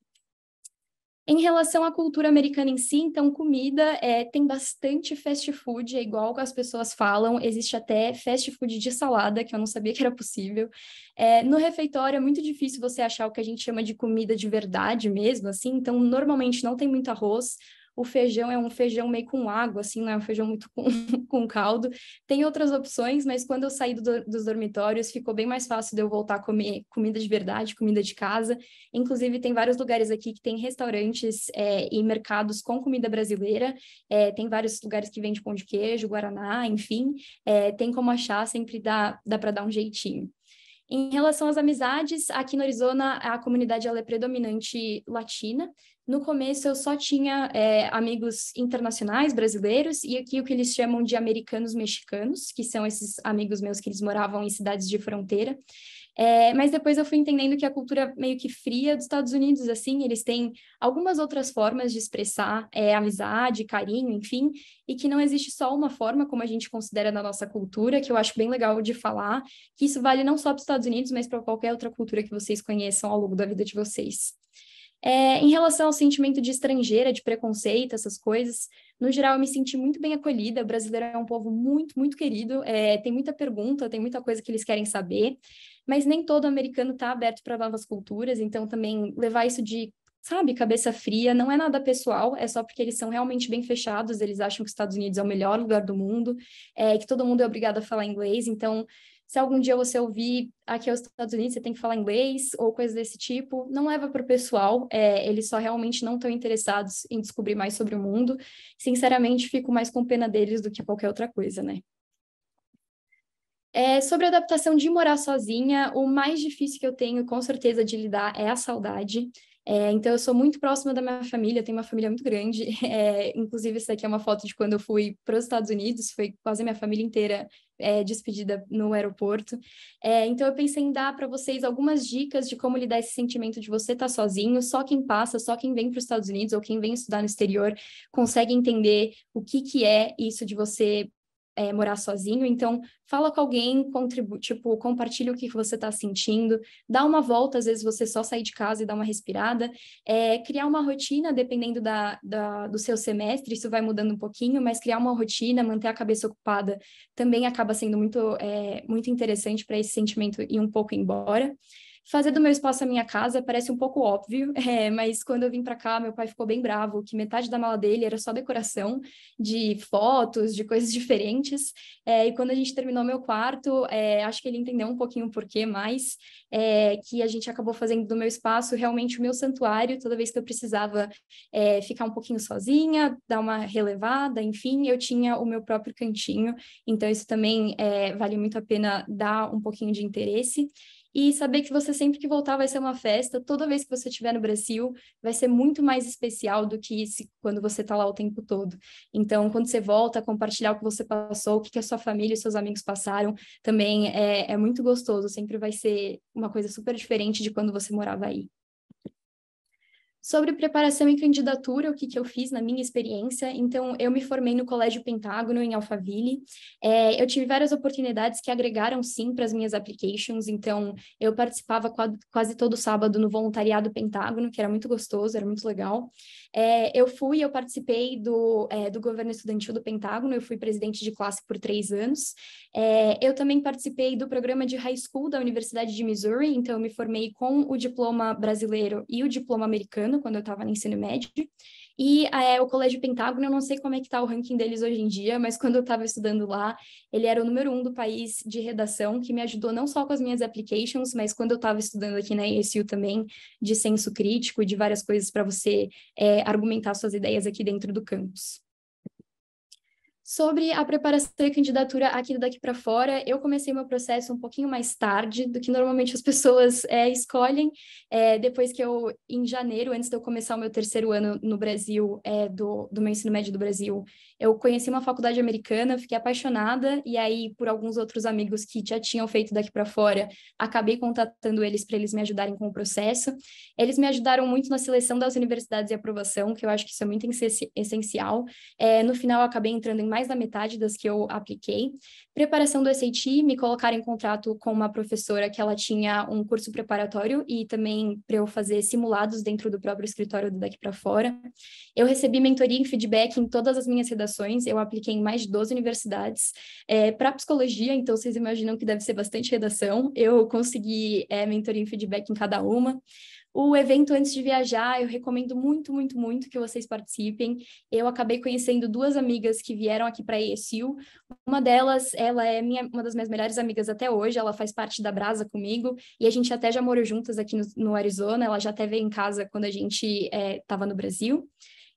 Em relação à cultura americana em si, então, comida, tem bastante fast food, é igual as pessoas falam, existe até fast food de salada, que eu não sabia que era possível. No refeitório é muito difícil você achar o que a gente chama de comida de verdade mesmo, assim, então, normalmente não tem muito arroz, o feijão é um feijão meio com água, assim, não é um feijão muito com, com caldo. Tem outras opções, mas quando eu saí dos dormitórios, ficou bem mais fácil de eu voltar a comer comida de verdade, comida de casa. Inclusive, tem vários lugares aqui que tem restaurantes e mercados com comida brasileira. Tem vários lugares que vendem pão de queijo, guaraná, enfim. Tem como achar, sempre dá para dar um jeitinho. Em relação às amizades, aqui no Arizona, a comunidade ela é predominante latina. No começo, eu só tinha amigos internacionais brasileiros, e aqui o que eles chamam de americanos mexicanos, que são esses amigos meus que eles moravam em cidades de fronteira. Mas depois eu fui entendendo que a cultura meio que fria dos Estados Unidos, assim, eles têm algumas outras formas de expressar amizade, carinho, enfim, e que não existe só uma forma, como a gente considera na nossa cultura, que eu acho bem legal de falar, que isso vale não só para os Estados Unidos, mas para qualquer outra cultura que vocês conheçam ao longo da vida de vocês. Em relação ao sentimento de estrangeira, de preconceito, essas coisas, no geral eu me senti muito bem acolhida. O brasileiro é um povo muito, muito querido, tem muita pergunta, tem muita coisa que eles querem saber, mas nem todo americano está aberto para novas culturas, então também levar isso de, sabe, cabeça fria, não é nada pessoal, é só porque eles são realmente bem fechados, eles acham que os Estados Unidos é o melhor lugar do mundo, que todo mundo é obrigado a falar inglês, então se algum dia você ouvir aqui aos Estados Unidos, você tem que falar inglês ou coisas desse tipo, não leva para o pessoal, eles só realmente não estão interessados em descobrir mais sobre o mundo. Sinceramente, fico mais com pena deles do que qualquer outra coisa, né? Sobre a adaptação de morar sozinha, o mais difícil que eu tenho, com certeza, de lidar é a saudade. Então, eu sou muito próxima da minha família, eu tenho uma família muito grande. Inclusive, essa aqui é uma foto de quando eu fui para os Estados Unidos, foi quase a minha família inteira despedida no aeroporto. Então, eu pensei em dar para vocês algumas dicas de como lidar esse sentimento de você estar sozinho. Só quem passa, só quem vem para os Estados Unidos ou quem vem estudar no exterior consegue entender o que é isso de você morar sozinho. Então, fala com alguém, tipo, compartilha o que você está sentindo, dá uma volta, às vezes você só sair de casa e dar uma respirada, criar uma rotina, dependendo do seu semestre, isso vai mudando um pouquinho, mas criar uma rotina, manter a cabeça ocupada, também acaba sendo muito interessante para esse sentimento ir um pouco embora. Fazer do meu espaço a minha casa parece um pouco óbvio, mas quando eu vim para cá, meu pai ficou bem bravo, que metade da mala dele era só decoração de fotos, de coisas diferentes. E quando a gente terminou meu quarto, acho que ele entendeu um pouquinho o porquê mais, que a gente acabou fazendo do meu espaço realmente o meu santuário. Toda vez que eu precisava ficar um pouquinho sozinha, dar uma relevada, enfim, eu tinha o meu próprio cantinho. Então, isso também vale muito a pena dar um pouquinho de interesse. E saber que você sempre que voltar vai ser uma festa, toda vez que você estiver no Brasil, vai ser muito mais especial do que quando você está lá o tempo todo. Então, quando você volta, compartilhar o que você passou, o que a sua família e seus amigos passaram, também é muito gostoso, sempre vai ser uma coisa super diferente de quando você morava aí. Sobre preparação e candidatura, o que eu fiz na minha experiência? Então, eu me formei no Colégio Pentágono, em Alphaville. Eu tive várias oportunidades que agregaram, sim, para as minhas applications. Então, eu participava quase todo sábado no voluntariado Pentágono, que era muito gostoso, era muito legal. Eu participei do governo estudantil do Pentágono, eu fui presidente de classe por 3 anos. Eu também participei do programa de high school da Universidade de Missouri, então eu me formei com o diploma brasileiro e o diploma americano, quando eu estava no ensino médio. E o Colégio Pentágono, eu não sei como é que está o ranking deles hoje em dia, mas quando eu estava estudando lá, ele era o número 1 do país de redação, que me ajudou não só com as minhas applications, mas quando eu estava estudando aqui na ESU também, de senso crítico e de várias coisas para você argumentar suas ideias aqui dentro do campus. Sobre a preparação e candidatura aqui do Daqui para Fora, eu comecei meu processo um pouquinho mais tarde do que normalmente as pessoas escolhem. Depois que em janeiro, antes de eu começar o meu terceiro ano no Brasil, do meu ensino médio do Brasil, eu conheci uma faculdade americana, fiquei apaixonada, e aí, por alguns outros amigos que já tinham feito Daqui para Fora, acabei contatando eles para eles me ajudarem com o processo. Eles me ajudaram muito na seleção das universidades e aprovação, que eu acho que isso é muito essencial. No final, eu acabei entrando em mais da metade das que eu apliquei. Preparação do SAT, me colocaram em contato com uma professora que ela tinha um curso preparatório e também para eu fazer simulados dentro do próprio escritório do Daqui para Fora. Eu recebi mentoria e feedback em todas as minhas redações, eu apliquei em mais de 12 universidades. Para psicologia, então vocês imaginam que deve ser bastante redação, eu consegui mentoria e feedback em cada uma. O evento antes de viajar, eu recomendo muito, muito, muito que vocês participem. Eu acabei conhecendo duas amigas que vieram aqui para a ESU. Uma delas, ela é uma das minhas melhores amigas até hoje, ela faz parte da Brasa comigo, e a gente até já morou juntas aqui no Arizona, ela já até veio em casa quando a gente estava no Brasil.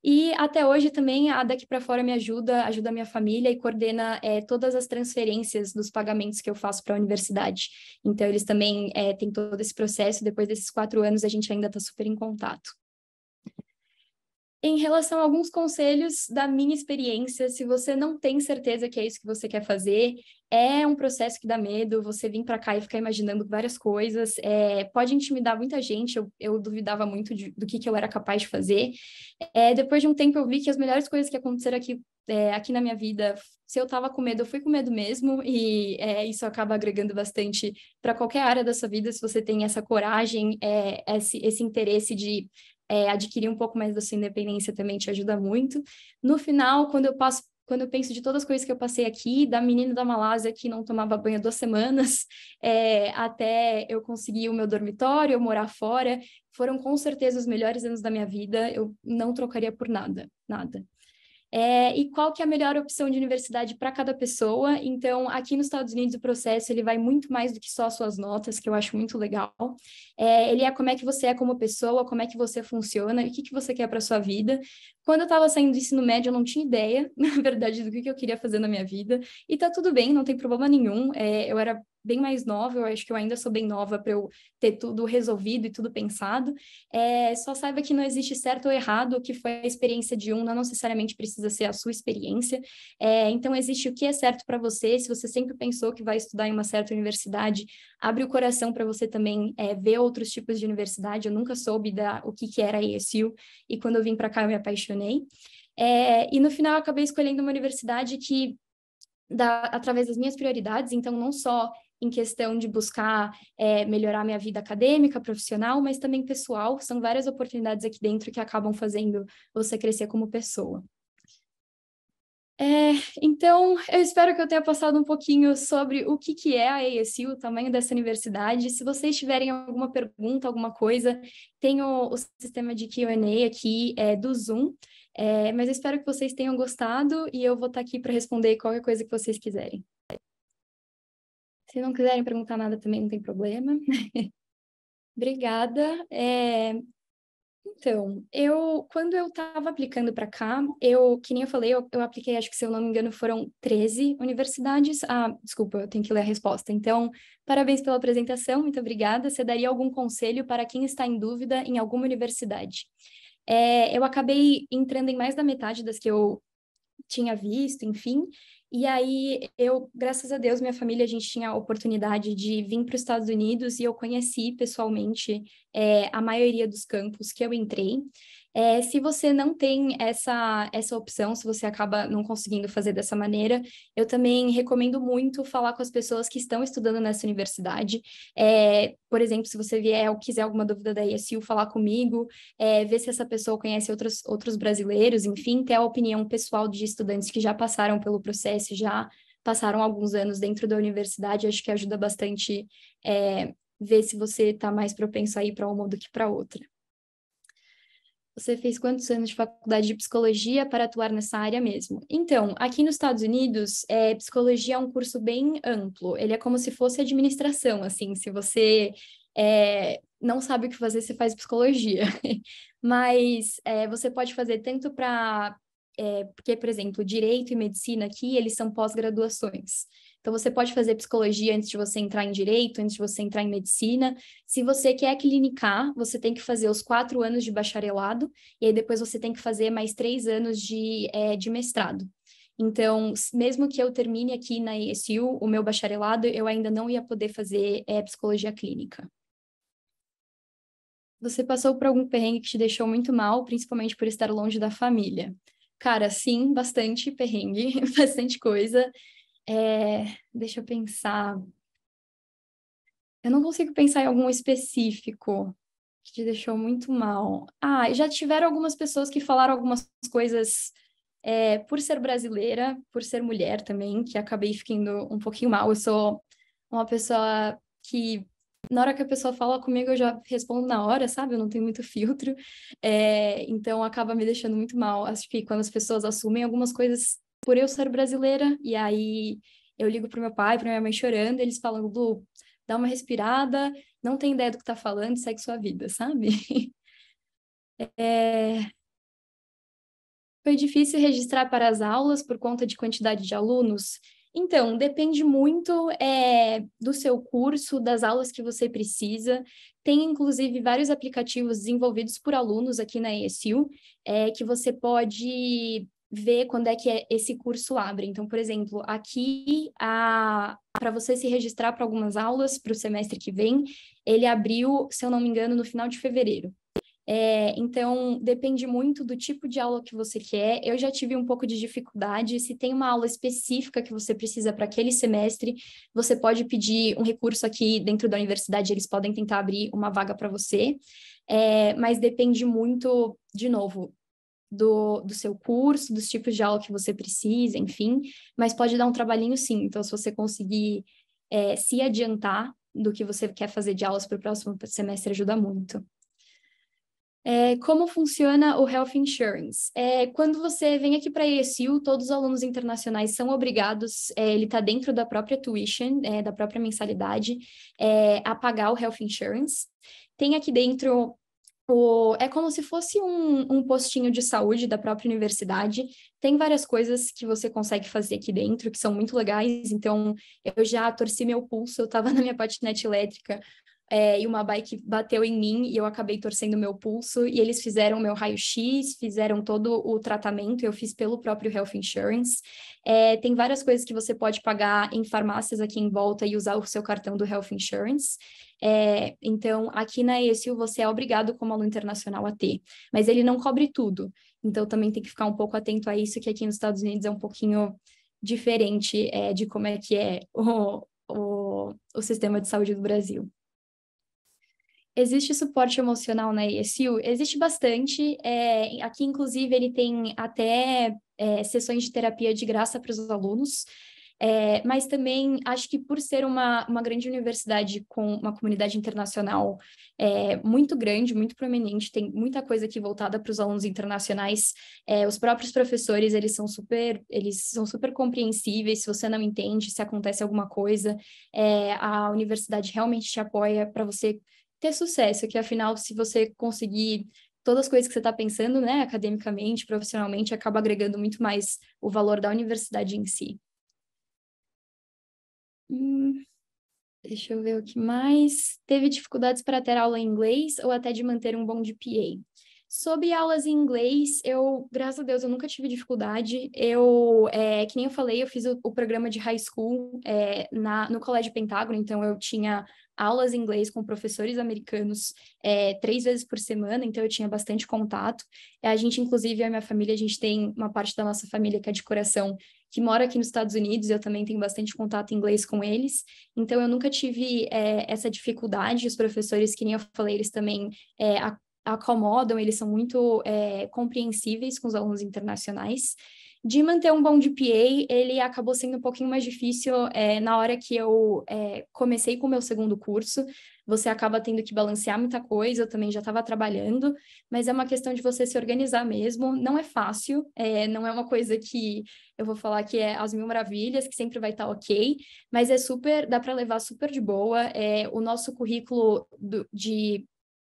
E até hoje também a Daqui para Fora me ajuda a minha família e coordena todas as transferências dos pagamentos que eu faço para a universidade. Então, eles também têm todo esse processo. Depois desses 4 anos, a gente ainda está super em contato. Em relação a alguns conselhos da minha experiência, se você não tem certeza que é isso que você quer fazer, é um processo que dá medo, você vir para cá e ficar imaginando várias coisas, pode intimidar muita gente, eu duvidava muito do que eu era capaz de fazer. Depois de um tempo eu vi que as melhores coisas que aconteceram aqui na minha vida, se eu estava com medo, eu fui com medo mesmo, e isso acaba agregando bastante para qualquer área da sua vida, se você tem essa coragem, esse interesse de adquirir um pouco mais da sua independência também te ajuda muito. No final, quando eu penso de todas as coisas que eu passei aqui, da menina da Malásia que não tomava banho há 2 semanas, até eu conseguir o meu dormitório, eu morar fora, foram com certeza os melhores anos da minha vida, eu não trocaria por nada, nada. E qual que é a melhor opção de universidade para cada pessoa? Então, aqui nos Estados Unidos, o processo ele vai muito mais do que só as suas notas, que eu acho muito legal. Ele é como é que você é como pessoa, como é que você funciona, e o que que você quer para sua vida. Quando eu estava saindo do ensino médio, eu não tinha ideia, na verdade, do que eu queria fazer na minha vida. E tá tudo bem, não tem problema nenhum. Eu era bem mais nova, eu acho que eu ainda sou bem nova para eu ter tudo resolvido e tudo pensado. Só saiba que não existe certo ou errado, o que foi a experiência de um não necessariamente precisa ser a sua experiência. Então, existe o que é certo para você. Se você sempre pensou que vai estudar em uma certa universidade, abre o coração para você também ver outros tipos de universidade. Eu nunca soube o que era a ESU, e quando eu vim para cá eu me apaixonei. E no final eu acabei escolhendo uma universidade que através das minhas prioridades, então não só em questão de buscar melhorar minha vida acadêmica, profissional, mas também pessoal. São várias oportunidades aqui dentro que acabam fazendo você crescer como pessoa. Então, eu espero que eu tenha passado um pouquinho sobre o que é a ESU, o tamanho dessa universidade. Se vocês tiverem alguma pergunta, alguma coisa, tem o sistema de Q&A aqui do Zoom, mas eu espero que vocês tenham gostado e eu vou estar aqui para responder qualquer coisa que vocês quiserem. Se não quiserem perguntar nada também, não tem problema. Obrigada. Então, quando eu estava aplicando para cá, que nem eu falei, eu apliquei, acho que se eu não me engano, foram 13 universidades. Ah, desculpa, eu tenho que ler a resposta. Então, parabéns pela apresentação, muito obrigada. Você daria algum conselho para quem está em dúvida em alguma universidade? Eu acabei entrando em mais da metade das que eu tinha visto, enfim. E aí, graças a Deus, minha família, a gente tinha a oportunidade de vir para os Estados Unidos e eu conheci pessoalmente a maioria dos campos que eu entrei. Se você não tem essa opção, se você acaba não conseguindo fazer dessa maneira, eu também recomendo muito falar com as pessoas que estão estudando nessa universidade. Por exemplo, se você vier ou quiser alguma dúvida da ESU, falar comigo, ver se essa pessoa conhece outros brasileiros, enfim, ter a opinião pessoal de estudantes que já passaram pelo processo, já passaram alguns anos dentro da universidade, acho que ajuda bastante ver se você está mais propenso a ir para uma do que para outra. Você fez quantos anos de faculdade de psicologia para atuar nessa área mesmo? Então, aqui nos Estados Unidos, psicologia é um curso bem amplo. Ele é como se fosse administração, assim. Se você não sabe o que fazer, você faz psicologia. Mas você pode fazer tanto para porque, por exemplo, direito e medicina aqui, eles são pós-graduações. Então, você pode fazer psicologia antes de você entrar em direito, antes de você entrar em medicina. Se você quer clinicar, você tem que fazer os 4 anos de bacharelado, e aí depois você tem que fazer mais 3 anos de mestrado. Então, mesmo que eu termine aqui na ESU, o meu bacharelado, eu ainda não ia poder fazer psicologia clínica. Você passou por algum perrengue que te deixou muito mal, principalmente por estar longe da família? Cara, sim, bastante perrengue, bastante coisa. Deixa eu pensar. Eu não consigo pensar em algum específico que te deixou muito mal. Ah, já tiveram algumas pessoas que falaram algumas coisas por ser brasileira, por ser mulher também, que acabei ficando um pouquinho mal. Eu sou uma pessoa que, na hora que a pessoa fala comigo, eu já respondo na hora, sabe? Eu não tenho muito filtro. Então, acaba me deixando muito mal. Acho que quando as pessoas assumem algumas coisas por eu ser brasileira, e aí eu ligo pro meu pai, pra minha mãe chorando, e eles falam, Lu, dá uma respirada, não tem ideia do que tá falando, segue sua vida, sabe? Foi difícil registrar para as aulas por conta de quantidade de alunos? Então, depende muito do seu curso, das aulas que você precisa. Tem, inclusive, vários aplicativos desenvolvidos por alunos aqui na ESU, que você pode ver quando é que esse curso abre. Então, por exemplo, aqui, para você se registrar para algumas aulas para o semestre que vem, ele abriu, se eu não me engano, no final de fevereiro. Então, depende muito do tipo de aula que você quer. Eu já tive um pouco de dificuldade. Se tem uma aula específica que você precisa para aquele semestre, você pode pedir um recurso aqui dentro da universidade, eles podem tentar abrir uma vaga para você. Mas depende muito, de novo, do seu curso, dos tipos de aula que você precisa, enfim. Mas pode dar um trabalhinho sim. Então, se você conseguir se adiantar do que você quer fazer de aulas para o próximo semestre, ajuda muito. Como funciona o Health Insurance? Quando você vem aqui para a ESU, todos os alunos internacionais são obrigados, ele está dentro da própria tuition, da própria mensalidade, a pagar o Health Insurance. Tem aqui dentro é como se fosse um postinho de saúde da própria universidade. Tem várias coisas que você consegue fazer aqui dentro que são muito legais. Então, eu já torci meu pulso, eu estava na minha patinete elétrica. E uma bike bateu em mim e eu acabei torcendo meu pulso. E eles fizeram meu raio-x, fizeram todo o tratamento, eu fiz pelo próprio Health Insurance. Tem várias coisas que você pode pagar em farmácias aqui em volta e usar o seu cartão do Health Insurance. Então, aqui na ESU você é obrigado como aluno internacional a ter, mas ele não cobre tudo. Então, também tem que ficar um pouco atento a isso, que aqui nos Estados Unidos é um pouquinho diferente de como é que é o sistema de saúde do Brasil. Existe suporte emocional na ESU? Existe bastante. Aqui, inclusive, ele tem até sessões de terapia de graça para os alunos. Mas também acho que por ser uma grande universidade com uma comunidade internacional muito grande, muito proeminente, tem muita coisa aqui voltada para os alunos internacionais. Os próprios professores, eles são super compreensíveis. Se você não entende, se acontece alguma coisa, a universidade realmente te apoia para você ter sucesso, que afinal, se você conseguir todas as coisas que você está pensando, né, academicamente, profissionalmente, acaba agregando muito mais o valor da universidade em si. Deixa eu ver o que mais. Teve dificuldades para ter aula em inglês ou até de manter um bom GPA? Sobre aulas em inglês, graças a Deus, eu nunca tive dificuldade. Que nem eu falei, eu fiz o programa de high school no Colégio Pentágono, então eu tinha aulas em inglês com professores americanos 3 vezes por semana, então eu tinha bastante contato. A gente, inclusive, a minha família, a gente tem uma parte da nossa família que é de coração, que mora aqui nos Estados Unidos, eu também tenho bastante contato em inglês com eles, então eu nunca tive essa dificuldade. Os professores, que nem eu falei, eles também acomodam, eles são muito compreensíveis com os alunos internacionais. De manter um bom GPA, ele acabou sendo um pouquinho mais difícil na hora que eu comecei com o meu segundo curso. Você acaba tendo que balancear muita coisa, eu também já estava trabalhando, mas é uma questão de você se organizar mesmo. Não é fácil, não é uma coisa que eu vou falar que é às mil maravilhas, que sempre vai estar ok, mas dá para levar super de boa. O nosso currículo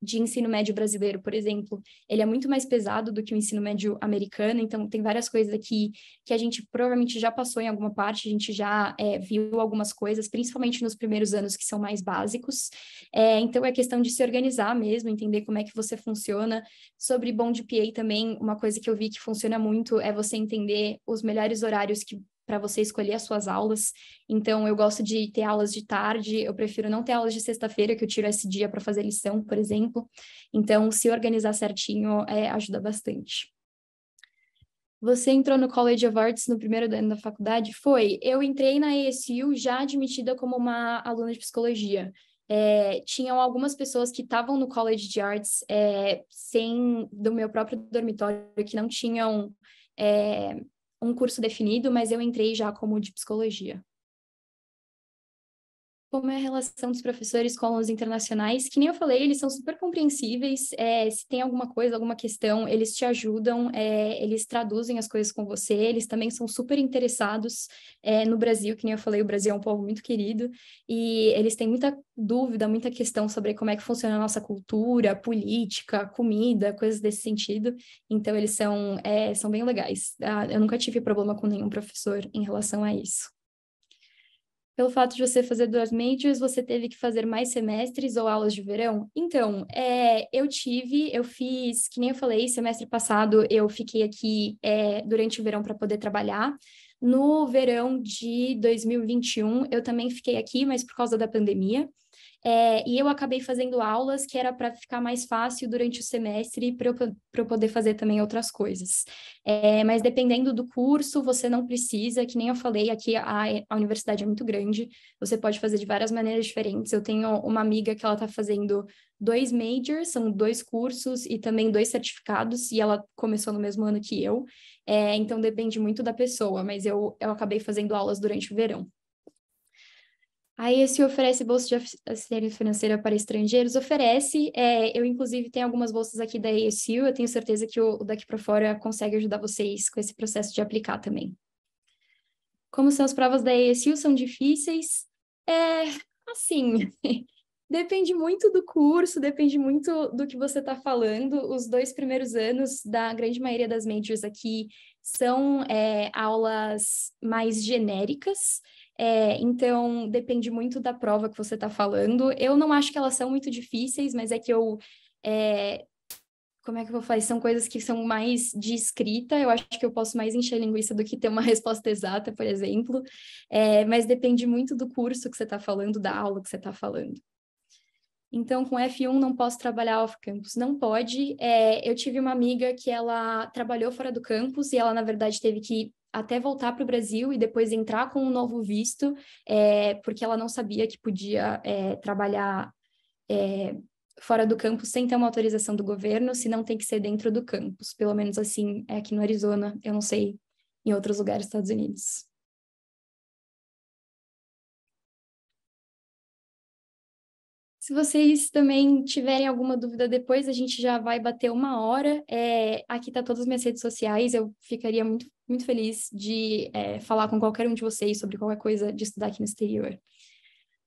de ensino médio brasileiro, por exemplo, ele é muito mais pesado do que o ensino médio americano, então tem várias coisas aqui que a gente provavelmente já passou em alguma parte, a gente já viu algumas coisas, principalmente nos primeiros anos que são mais básicos. Então é questão de se organizar mesmo, entender como é que você funciona. Sobre Bond PA também, uma coisa que eu vi que funciona muito é você entender os melhores horários que para você escolher as suas aulas. Então, eu gosto de ter aulas de tarde, eu prefiro não ter aulas de sexta-feira, que eu tiro esse dia para fazer lição, por exemplo. Então, se organizar certinho ajuda bastante. Você entrou no College of Arts no primeiro ano da faculdade? Foi. Eu entrei na ASU já admitida como uma aluna de psicologia. Tinham algumas pessoas que estavam no College de Arts do meu próprio dormitório, que não tinham um curso definido, mas eu entrei já como de psicologia. Como é a relação dos professores com alunos internacionais? Que nem eu falei, eles são super compreensíveis. Se tem alguma coisa, alguma questão, eles te ajudam, eles traduzem as coisas com você. Eles também são super interessados no Brasil, que nem eu falei, o Brasil é um povo muito querido. E eles têm muita dúvida, muita questão sobre como é que funciona a nossa cultura, política, comida, coisas desse sentido. Então, eles são bem legais. Eu nunca tive problema com nenhum professor em relação a isso. Pelo fato de você fazer 2 majors, você teve que fazer mais semestres ou aulas de verão? Então, eu fiz, que nem eu falei, semestre passado eu fiquei aqui durante o verão para poder trabalhar. No verão de 2021, eu também fiquei aqui, mas por causa da pandemia. E eu acabei fazendo aulas que era para ficar mais fácil durante o semestre para eu poder fazer também outras coisas. Mas dependendo do curso, você não precisa, que nem eu falei, aqui a universidade é muito grande, você pode fazer de várias maneiras diferentes. Eu tenho uma amiga que ela está fazendo 2 majors, são 2 cursos e também 2 certificados, e ela começou no mesmo ano que eu. Então depende muito da pessoa, mas eu acabei fazendo aulas durante o verão. A ESU oferece bolsa de assistência financeira para estrangeiros? Oferece. Eu, inclusive, tenho algumas bolsas aqui da ESU. Eu tenho certeza que o daqui para fora consegue ajudar vocês com esse processo de aplicar também. Como são as provas da ESU? São difíceis? Assim, depende muito do curso, depende muito do que você está falando. Os 2 primeiros anos da grande maioria das majors aqui são aulas mais genéricas. Então, depende muito da prova que você está falando. Eu não acho que elas são muito difíceis, mas é que como é que eu vou falar? São coisas que são mais de escrita. Eu acho que eu posso mais encher linguiça do que ter uma resposta exata, por exemplo. Mas depende muito do curso que você está falando, da aula que você está falando. Então, com F1 não posso trabalhar off-campus. Não pode. Eu tive uma amiga que ela trabalhou fora do campus e ela, na verdade, teve que até voltar para o Brasil e depois entrar com um novo visto, porque ela não sabia que podia trabalhar fora do campus sem ter uma autorização do governo, se não tem que ser dentro do campus. Pelo menos assim, aqui no Arizona, eu não sei em outros lugares dos Estados Unidos. Se vocês também tiverem alguma dúvida depois, a gente já vai bater 1 hora. Aqui tá todas as minhas redes sociais. Eu ficaria muito, muito feliz de falar com qualquer um de vocês sobre qualquer coisa de estudar aqui no exterior.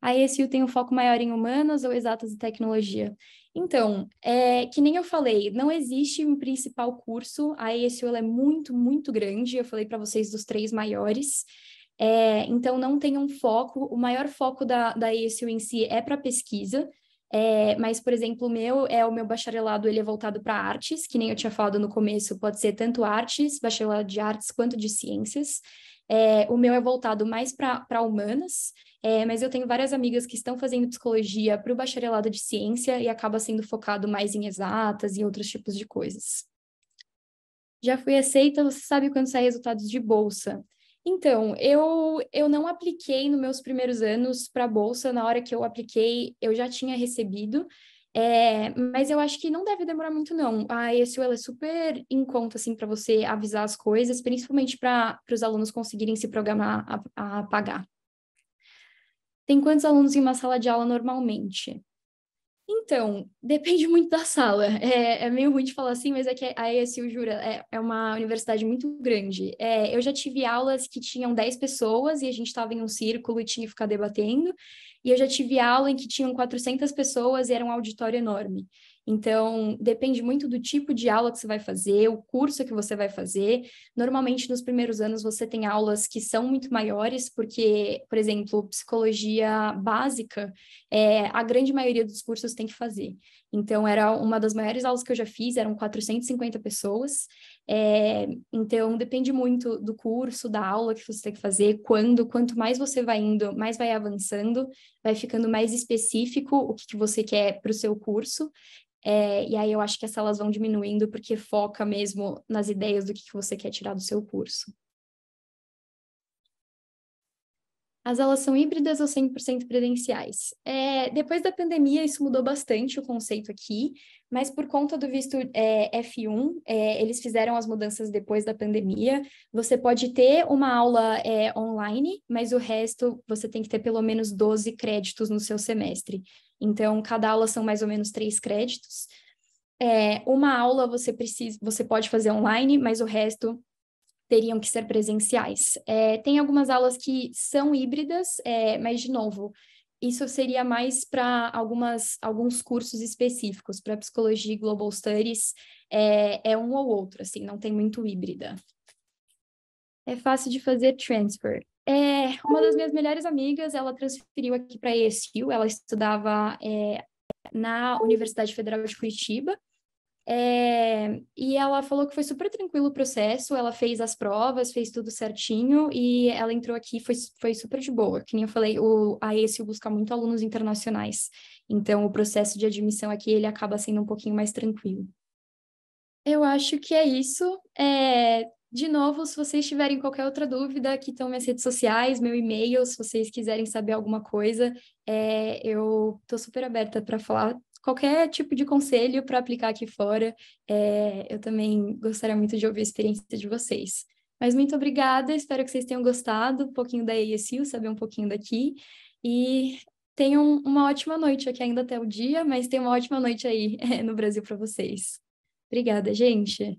A ESU tem um foco maior em humanas ou exatas e tecnologia? Então, que nem eu falei, não existe um principal curso. A ESU ela é muito, muito grande. Eu falei para vocês dos 3 maiores. Então, não tem um foco. O maior foco da ESU em si é para pesquisa. Mas, por exemplo, o meu bacharelado ele é voltado para artes, que nem eu tinha falado no começo, pode ser tanto artes, bacharelado de artes, quanto de ciências. O meu é voltado mais para humanas, mas eu tenho várias amigas que estão fazendo psicologia para o bacharelado de ciência e acaba sendo focado mais em exatas e outros tipos de coisas. Já fui aceita, você sabe quando sai resultados de bolsa? Então, eu não apliquei nos meus primeiros anos para a bolsa. Na hora que eu apliquei, eu já tinha recebido, mas eu acho que não deve demorar muito, não. A ESU ela é super em conta, assim, para você avisar as coisas, principalmente para os alunos conseguirem se programar a pagar. Tem quantos alunos em uma sala de aula normalmente? Então, depende muito da sala. É meio ruim de falar assim, mas é que a ESU, jura, é uma universidade muito grande. Eu já tive aulas que tinham 10 pessoas e a gente estava em um círculo e tinha que ficar debatendo. E eu já tive aula em que tinham 400 pessoas e era um auditório enorme. Então, depende muito do tipo de aula que você vai fazer, o curso que você vai fazer. Normalmente, nos primeiros anos, você tem aulas que são muito maiores, porque, por exemplo, psicologia básica, a grande maioria dos cursos tem que fazer. Então, era uma das maiores aulas que eu já fiz, eram 450 pessoas. Então, depende muito do curso, da aula que você tem que fazer, quanto mais você vai indo, mais vai avançando, vai ficando mais específico o que você quer para o seu curso. E aí eu acho que as salas vão diminuindo porque foca mesmo nas ideias do que você quer tirar do seu curso. As aulas são híbridas ou 100% presenciais? Depois da pandemia, isso mudou bastante o conceito aqui, mas por conta do visto F1, eles fizeram as mudanças depois da pandemia. Você pode ter uma aula online, mas o resto você tem que ter pelo menos 12 créditos no seu semestre. Então, cada aula são mais ou menos 3 créditos. Uma aula você pode fazer online, mas o resto teriam que ser presenciais. Tem algumas aulas que são híbridas, mas, de novo, isso seria mais para alguns cursos específicos, para psicologia e global studies, um ou outro, assim, não tem muito híbrida. É fácil de fazer transfer. Uma das minhas melhores amigas, ela transferiu aqui para a ESU, ela estudava na Universidade Federal de Curitiba, e ela falou que foi super tranquilo o processo, ela fez as provas, fez tudo certinho, e ela entrou aqui, foi super de boa. Que nem eu falei, a ESU busca muito alunos internacionais, então o processo de admissão aqui, ele acaba sendo um pouquinho mais tranquilo. Eu acho que é isso. De novo, se vocês tiverem qualquer outra dúvida, aqui estão minhas redes sociais, meu e-mail, se vocês quiserem saber alguma coisa, eu estou super aberta para falar qualquer tipo de conselho para aplicar aqui fora. Eu também gostaria muito de ouvir a experiência de vocês. Mas muito obrigada, espero que vocês tenham gostado um pouquinho da ASU, saber um pouquinho daqui. E tenham uma ótima noite, aqui ainda até o dia, mas tenham uma ótima noite aí no Brasil para vocês. Obrigada, gente.